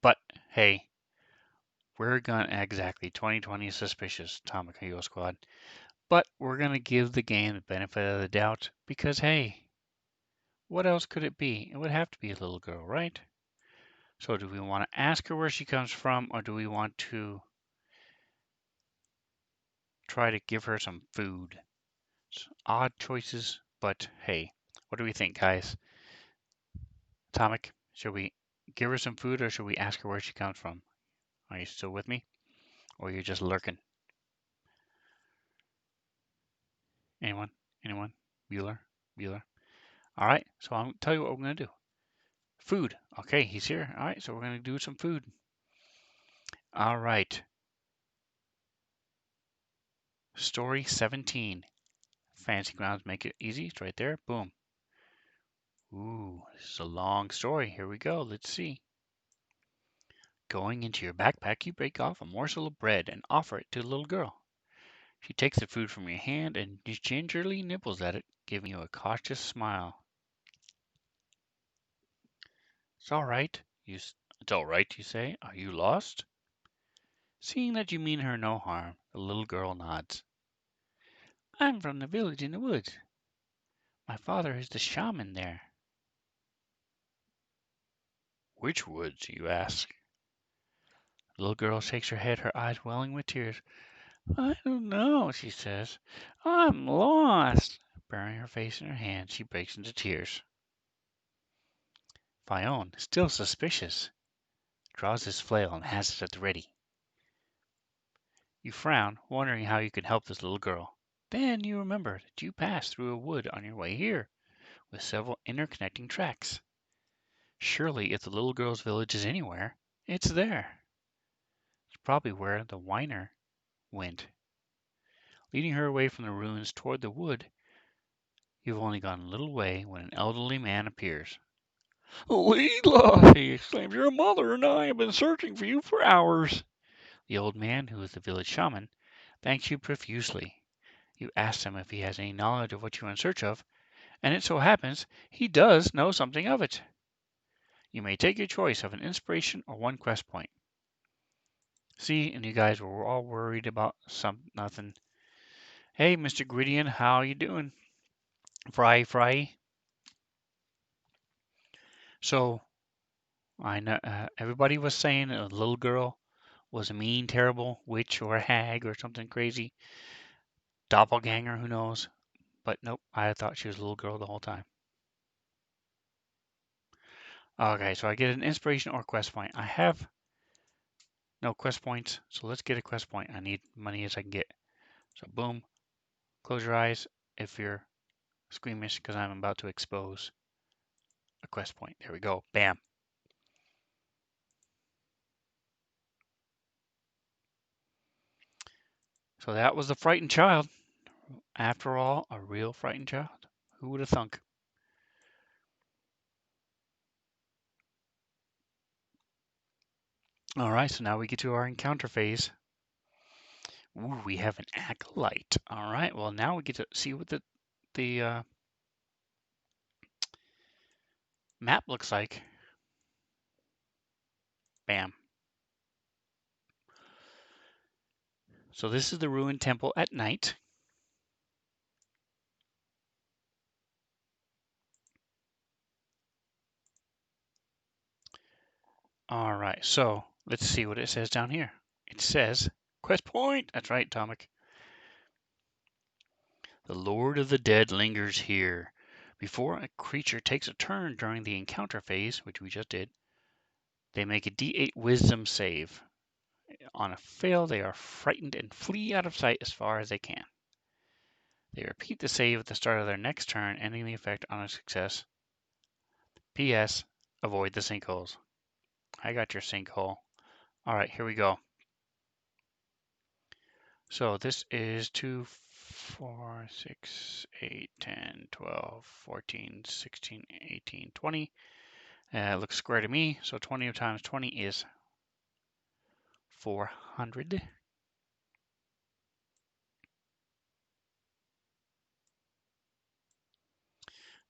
But hey, we're gonna exactly 2020 suspicious, Atomic Hero Squad. But we're gonna give the game the benefit of the doubt because hey, what else could it be? It would have to be a little girl, right? So do we want to ask her where she comes from, or do we want to try to give her some food? It's odd choices, but hey, what do we think, guys? Atomic, should we give her some food or should we ask her where she comes from? Are you still with me? Or you're just lurking? Anyone? Anyone? Bueller? Bueller? All right, so I'll tell you what we're going to do. Food. Okay, he's here. All right, so we're going to do some food. All right. Story 17. Fancy grounds make it easy. It's right there. Boom. Ooh, this is a long story. Here we go. Let's see. Going into your backpack, you break off a morsel of bread and offer it to the little girl. She takes the food from your hand and gingerly nibbles at it, giving you a cautious smile. It's all right, it's all right, you say. Are you lost? Seeing that you mean her no harm, the little girl nods. I'm from the village in the woods. My father is the shaman there. Which woods? You ask. The little girl shakes her head, her eyes welling with tears. I don't know, she says. I'm lost. Burying her face in her hands, she breaks into tears. Fyone, still suspicious, draws his flail and has it at the ready. You frown, wondering how you can help this little girl. Then you remember that you passed through a wood on your way here, with several interconnecting tracks. Surely, if the little girl's village is anywhere, it's there. It's probably where the whiner went. Leading her away from the ruins toward the wood, you've only gone a little way when an elderly man appears. Leela, he exclaims, your mother and I have been searching for you for hours. The old man, who is the village shaman, thanks you profusely. You ask him if he has any knowledge of what you are in search of, and it so happens he does know something of it. You may take your choice of an inspiration or one quest point. See, and you guys were all worried about nothing. Hey, Mr. Gwydion, how you doing? Fry. So, I know everybody was saying a little girl was a mean, terrible witch or a hag or something crazy. Doppelganger, who knows? But nope, I thought she was a little girl the whole time. Okay, so I get an inspiration or quest point. I have no quest points, so let's get a quest point. I need money as I can get. So boom, close your eyes if you're squeamish because I'm about to expose a quest point. There we go. Bam. So that was the frightened child. After all, a real frightened child. Who would have thunk? All right, so now we get to our encounter phase. Ooh, we have an acolyte. All right, well now we get to see what the map looks like. Bam. So this is the ruined temple at night. All right, so let's see what it says down here. It says quest point. That's right, Tomic. The Lord of the Dead lingers here. Before a creature takes a turn during the encounter phase, which we just did, they make a D8 wisdom save. On a fail, they are frightened and flee out of sight as far as they can. They repeat the save at the start of their next turn, ending the effect on a success. P.S. Avoid the sinkholes. I got your sinkhole. All right, here we go. So this is 2, 4, 6, 8, 10, 12, 14, 16, 18, 20. It looks square to me, so 20 times 20 is 400.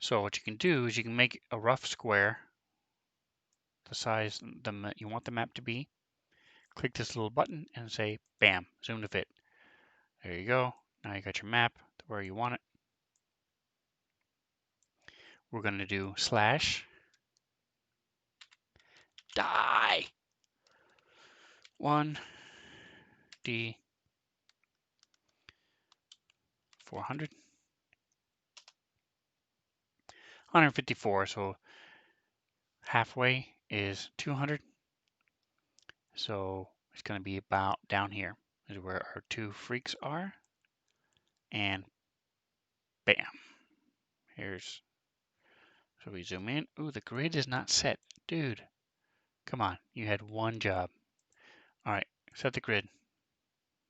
So what you can do is you can make a rough square, the size you want the map to be. Click this little button and say, bam, zoom to fit. There you go. Now you got your map to where you want it. We're going to do slash die 1 D 400 154. So halfway is 200. So it's going to be about down here is where our two freaks are. And bam. Here's, so we zoom in. Ooh, the grid is not set. Dude, come on. You had one job. All right, set the grid.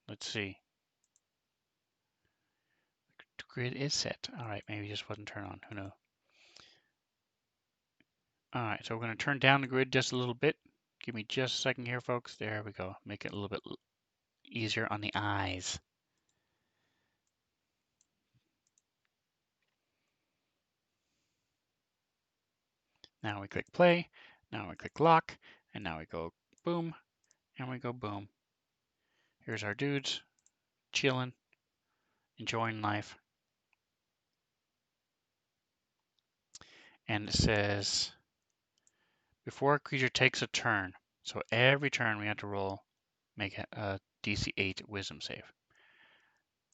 Let's see. The grid is set. All right, maybe it just wasn't turned on. Who knows? All right, so we're going to turn down the grid just a little bit. Give me just a second here, folks. There we go. Make it a little bit easier on the eyes. Now we click play. Now we click lock. And now we go boom. And we go boom. Here's our dudes chilling, enjoying life. And it says, before a creature takes a turn, so every turn we have to roll, make a DC 8 wisdom save.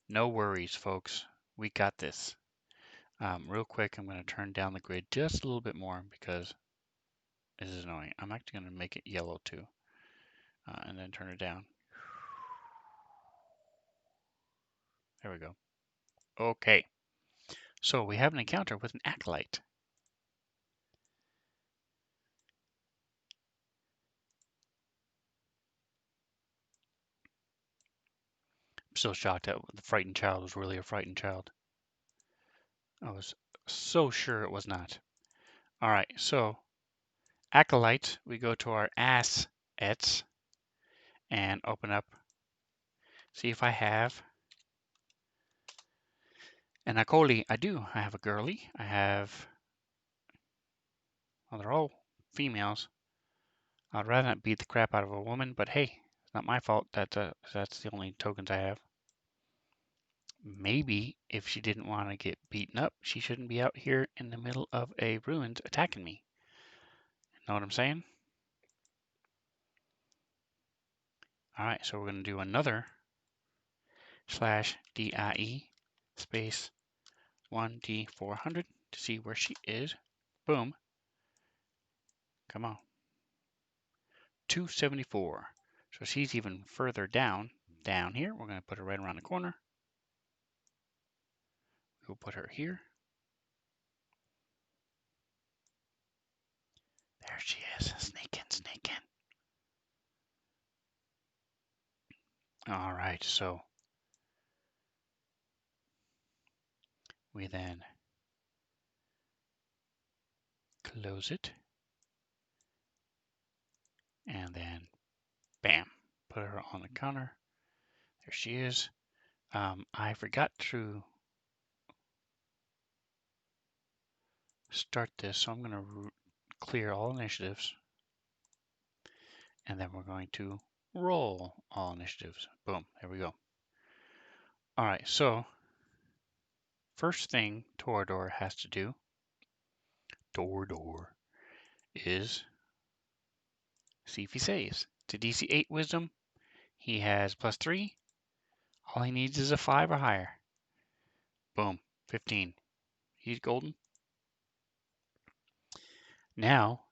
No worries, folks. We got this. Real quick, I'm going to turn down the grid just a little bit more because this is annoying. I'm actually going to make it yellow too, and then turn it down. There we go. Okay. So we have an encounter with an acolyte. I'm still shocked that the frightened child was really a frightened child. I was so sure it was not. All right, so acolyte, we go to our assets and open up. See if I have an acoli. I do. I have a girly. I have, well, they're all females. I'd rather not beat the crap out of a woman, but hey, it's not my fault that that's the only tokens I have. Maybe if she didn't want to get beaten up, she shouldn't be out here in the middle of a ruins attacking me. Know what I'm saying? All right, so we're going to do another /DIE space 1D400 to see where she is. Boom. Come on. 274. So she's even further down here. We're going to put her right around the corner. We'll put her here. There she is. Sneak in, sneak in. All right, so we then close it. And then, bam, put her on the counter. There she is. I forgot to start this, so I'm going to clear all initiatives. And then we're going to roll all initiatives. Boom, there we go. All right, so first thing Torador has to do, Torador, is see if he saves. To DC 8 wisdom, he has +3. All he needs is a 5 or higher. Boom, 15. He's golden. Now,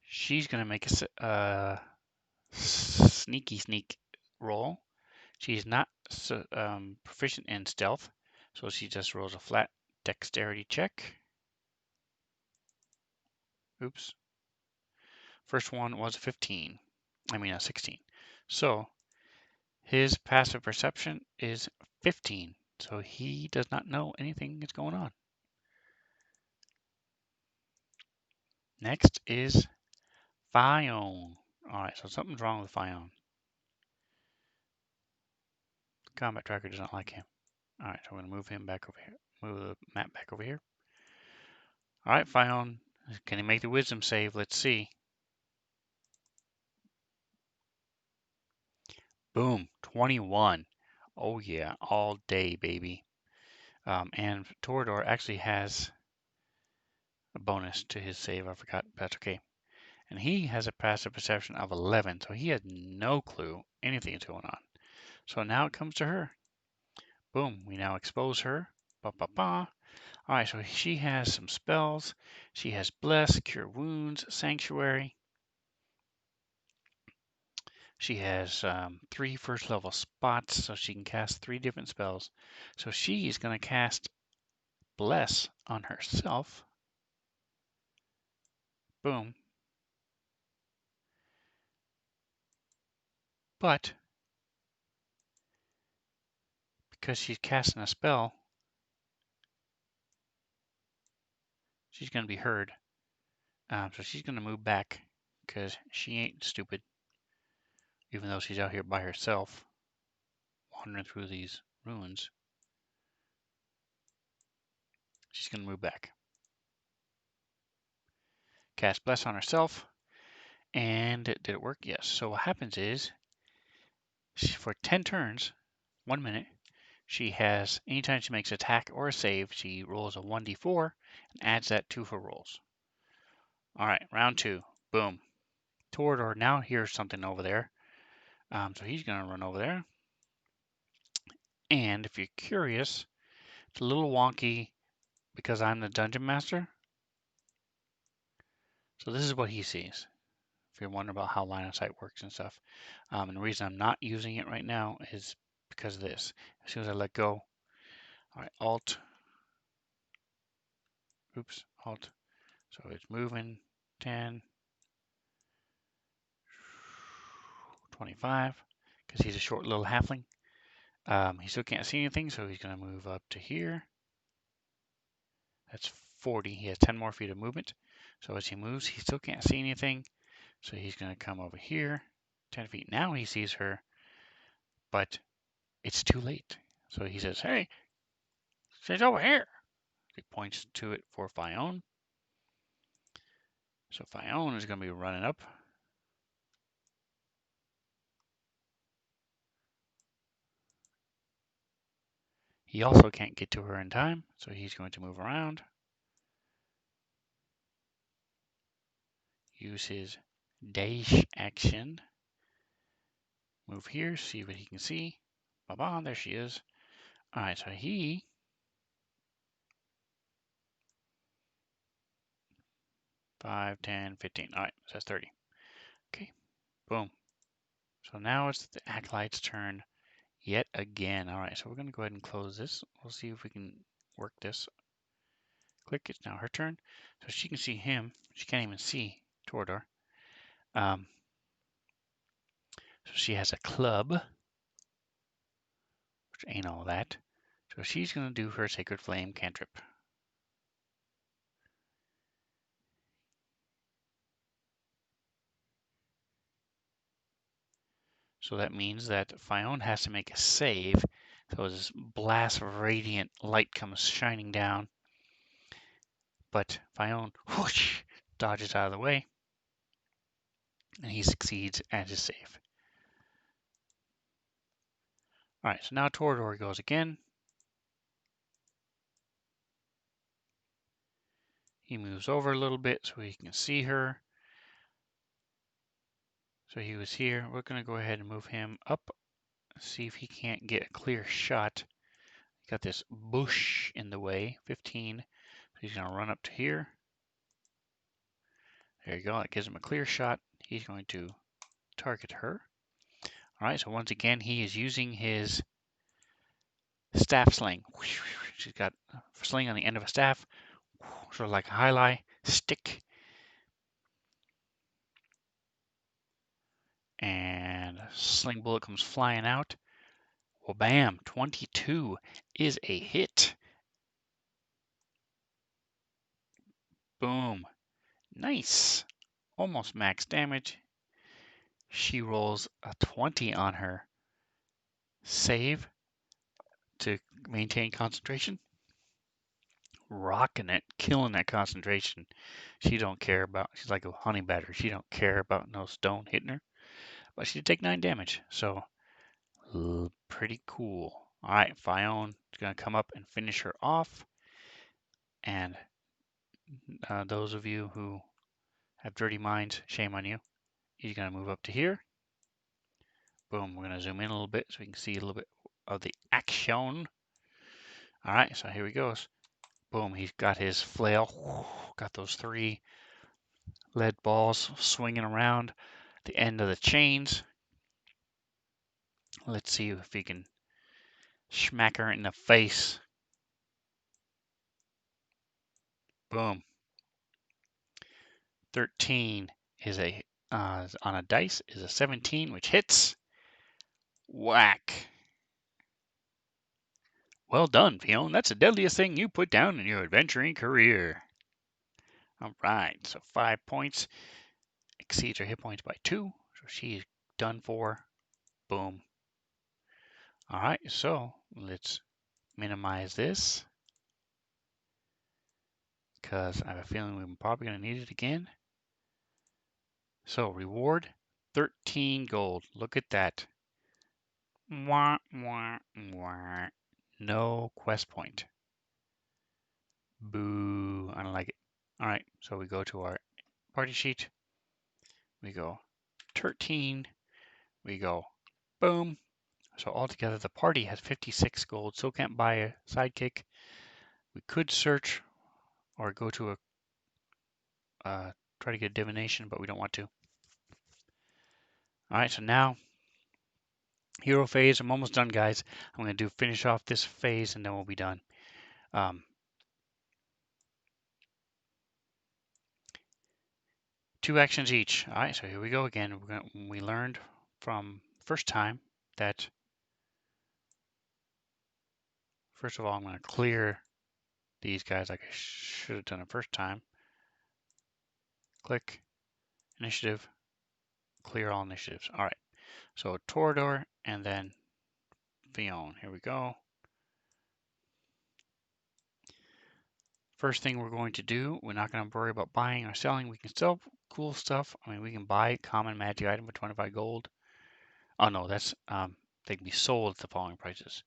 she's going to make a sneak roll. She's not proficient in stealth, so she just rolls a flat dexterity check. Oops. First one was 15. I mean, 16. So his passive perception is 15. So he does not know anything is going on. Next is Fion. All right, so something's wrong with Fion. Combat tracker does not like him. All right, so I'm going to move him back over here. Move the map back over here. All right, Fion, can he make the wisdom save? Let's see. Boom, 21. Oh yeah, all day, baby. And Torador actually has a bonus to his save. I forgot. That's okay. And he has a passive perception of 11, so he had no clue anything is going on. So now it comes to her. Boom, we now expose her. Ba ba ba. All right, so she has some spells. She has Bless, Cure Wounds, Sanctuary. She has 3 first level spots, so she can cast 3 different spells. So she is going to cast Bless on herself. Boom. But because she's casting a spell, she's going to be heard. So she's going to move back because she ain't stupid, even though she's out here by herself, wandering through these ruins. She's going to move back. Cast Bless on herself. And did it work? Yes. So what happens is, for 10 turns, 1 minute, she has, anytime she makes an attack or a save, she rolls a 1d4 and adds that to her rolls. All right, round 2. Boom. Torador now hears something over there. So he's going to run over there. And if you're curious, it's a little wonky because I'm the dungeon master. So this is what he sees. If you're wondering about how line of sight works and stuff. And the reason I'm not using it right now is because of this. As soon as I let go, all right, Alt, Alt. So it's moving 10, 25, because he's a short little halfling. He still can't see anything, so he's going to move up to here. That's 40. He has 10 more feet of movement. So as he moves, he still can't see anything. So he's going to come over here, 10 feet. Now he sees her, but it's too late. So he says, hey, she's over here. He points to it for Fione. So Fione is going to be running up. He also can't get to her in time, so he's going to move around. Use his dash action. Move here, see what he can see. Ba-ba, there she is. All right, so he 5, 10, 15. All right, so that's 30. Okay, boom. So now it's the Acolyte's turn yet again. All right, so we're going to go ahead and close this. We'll see if we can work this. Click, it's now her turn. So she can see him. She can't even see Torador. So she has a club, which ain't all that. So she's going to do her Sacred Flame cantrip. So that means that Fione has to make a save. So this blast of radiant light comes shining down. But Fione whoosh, dodges out of the way. And he succeeds at his save. Alright, so now Torador goes again. He moves over a little bit so he can see her. So he was here. We're going to go ahead and move him up. See if he can't get a clear shot. Got this bush in the way, 15. So he's going to run up to here. There you go. That gives him a clear shot. He's going to target her. All right, so once again, he is using his staff sling. She's got a sling on the end of a staff, sort of like a highlight stick. And a sling bullet comes flying out. Well, bam, 22 is a hit. Boom. Nice. Almost max damage. She rolls a 20 on her save to maintain concentration. Rocking it, killing that concentration. She don't care about, she's like a honey badger. She don't care about no stone hitting her. But she did take 9 damage, so pretty cool. All right, Fione is going to come up and finish her off. And those of you who have dirty minds, shame on you. He's going to move up to here. Boom, we're going to zoom in a little bit so we can see a little bit of the action. All right, so here he goes. Boom, he's got his flail. Got those 3 lead balls swinging around the end of the chains. Let's see if he can smack her in the face. Boom. 13 is a on a dice is a 17, which hits. Whack. Well done, Fiona. That's the deadliest thing you put down in your adventuring career. All right, so 5 points. Exceeds her hit points by 2. So she's done for. Boom. All right, so let's minimize this because I have a feeling we're probably going to need it again. So reward 13 gold. Look at that. Wah, wah, wah. No quest point. Boo. I don't like it. All right, so we go to our party sheet. We go 13. We go boom. So altogether, the party has 56 gold. Still can't buy a sidekick. We could search or go to a try to get a divination, but we don't want to. All right, so now hero phase. I'm almost done, guys. I'm going to finish off this phase, and then we'll be done. 2 actions each. All right, so here we go again. We learned from first time that first of all, I'm going to clear these guys like I should have done it first time. Click initiative, clear all initiatives. All right, so Torador and then Vion. Here we go. First thing we're going to do, we're not going to worry about buying or selling. We can sell cool stuff. I mean, we can buy common magic item for 25 gold. Oh no, that's they can be sold at the following prices.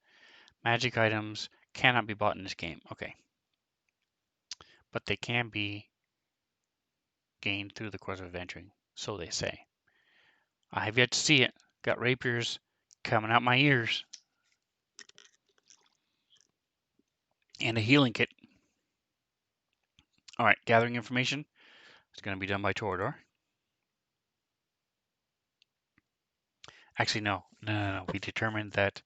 Magic items cannot be bought in this game. Okay, but they can be gained through the course of adventuring. So they say. I have yet to see it. Got rapiers coming out my ears. And a healing kit. All right, gathering information. It's going to be done by Torador. Actually, no. We determined that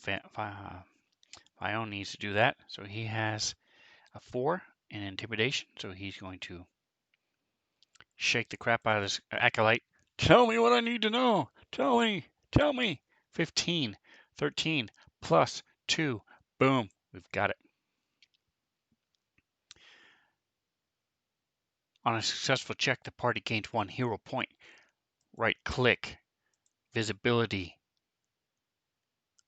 Vion needs to do that. So he has a 4 in intimidation. So he's going to shake the crap out of this acolyte. Tell me what I need to know. Tell me. Tell me. 15, 13 plus 2. Boom. We've got it. On a successful check, the party gains 1 hero point. Right click. Visibility.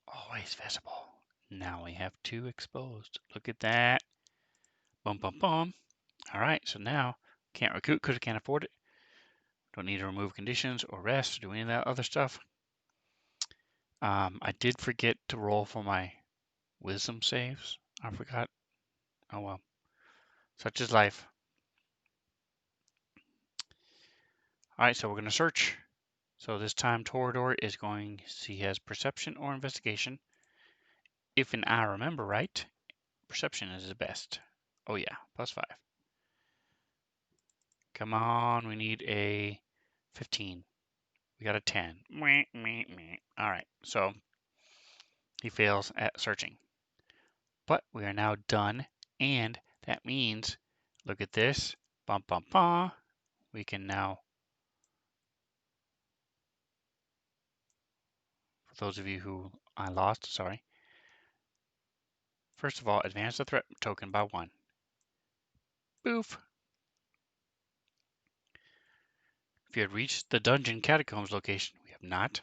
Always visible. Now we have 2 exposed. Look at that. Boom, boom, boom. All right, so now can't recruit because I can't afford it. Don't need to remove conditions or rest or do any of that other stuff. I did forget to roll for my wisdom saves. I forgot. Oh well. Such is life. All right, so we're going to search. So this time Torador is going, he has perception or investigation. If I remember right, perception is the best. Oh yeah, +5. Come on, we need a 15. We got a 10. All right, so he fails at searching. But we are now done, and that means, look at this, bum bum bum. We can now, for those of you who I lost, sorry. First of all, advance the threat token by 1. Boof. If you had reached the dungeon catacombs location, we have not.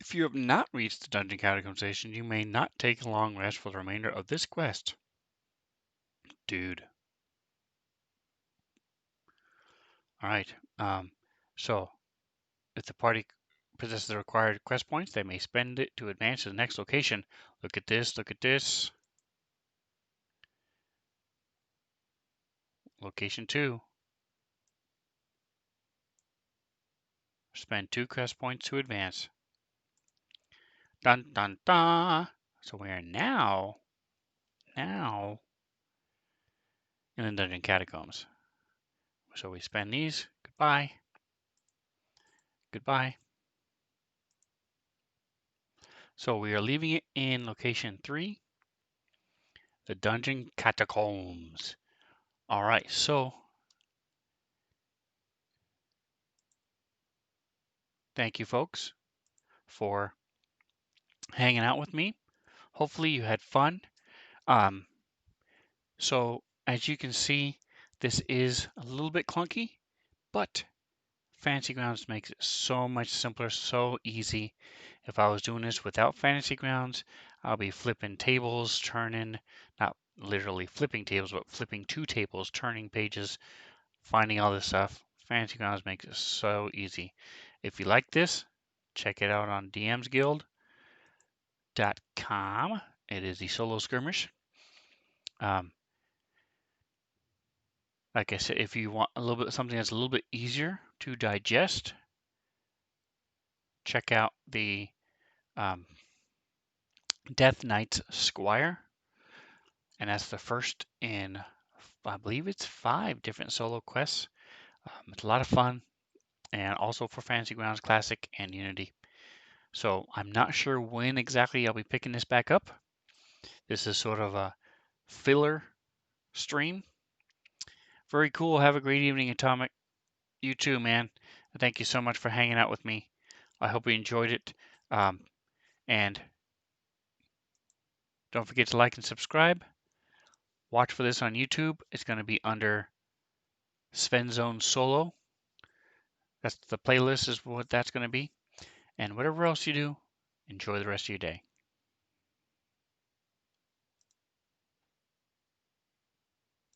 If you have not reached the dungeon catacombs station, you may not take a long rest for the remainder of this quest. Dude. All right. So if the party possesses the required quest points, they may spend it to advance to the next location. Look at this. Look at this. Location 2. Spend 2 quest points to advance. Dun dun dun. So we are now in the dungeon catacombs. So we spend these. Goodbye. Goodbye. So we are leaving it in location 3, the dungeon catacombs. All right, so thank you folks for hanging out with me. Hopefully you had fun. So As you can see, this is a little bit clunky, but Fantasy Grounds makes it so much simpler, so easy. If I was doing this without Fantasy Grounds, I'll be flipping tables, turning, not literally flipping tables, but flipping two tables, turning pages, finding all this stuff. Fantasy Grounds makes it so easy. If you like this, check it out on dmsguild.com. It is the solo skirmish. Like I said, if you want a little bit something that's a little bit easier to digest, check out the Death Knight's Squire, and that's the first in, I believe it's 5 different solo quests. It's a lot of fun, and also for Fantasy Grounds Classic and Unity. So I'm not sure when exactly I'll be picking this back up. This is sort of a filler stream. Very cool. Have a great evening, Atomic. You too, man. Thank you so much for hanging out with me. I hope you enjoyed it. And don't forget to like and subscribe. Watch for this on YouTube. It's going to be under Svenzone Solo. That's the playlist is what that's going to be. And whatever else you do, enjoy the rest of your day.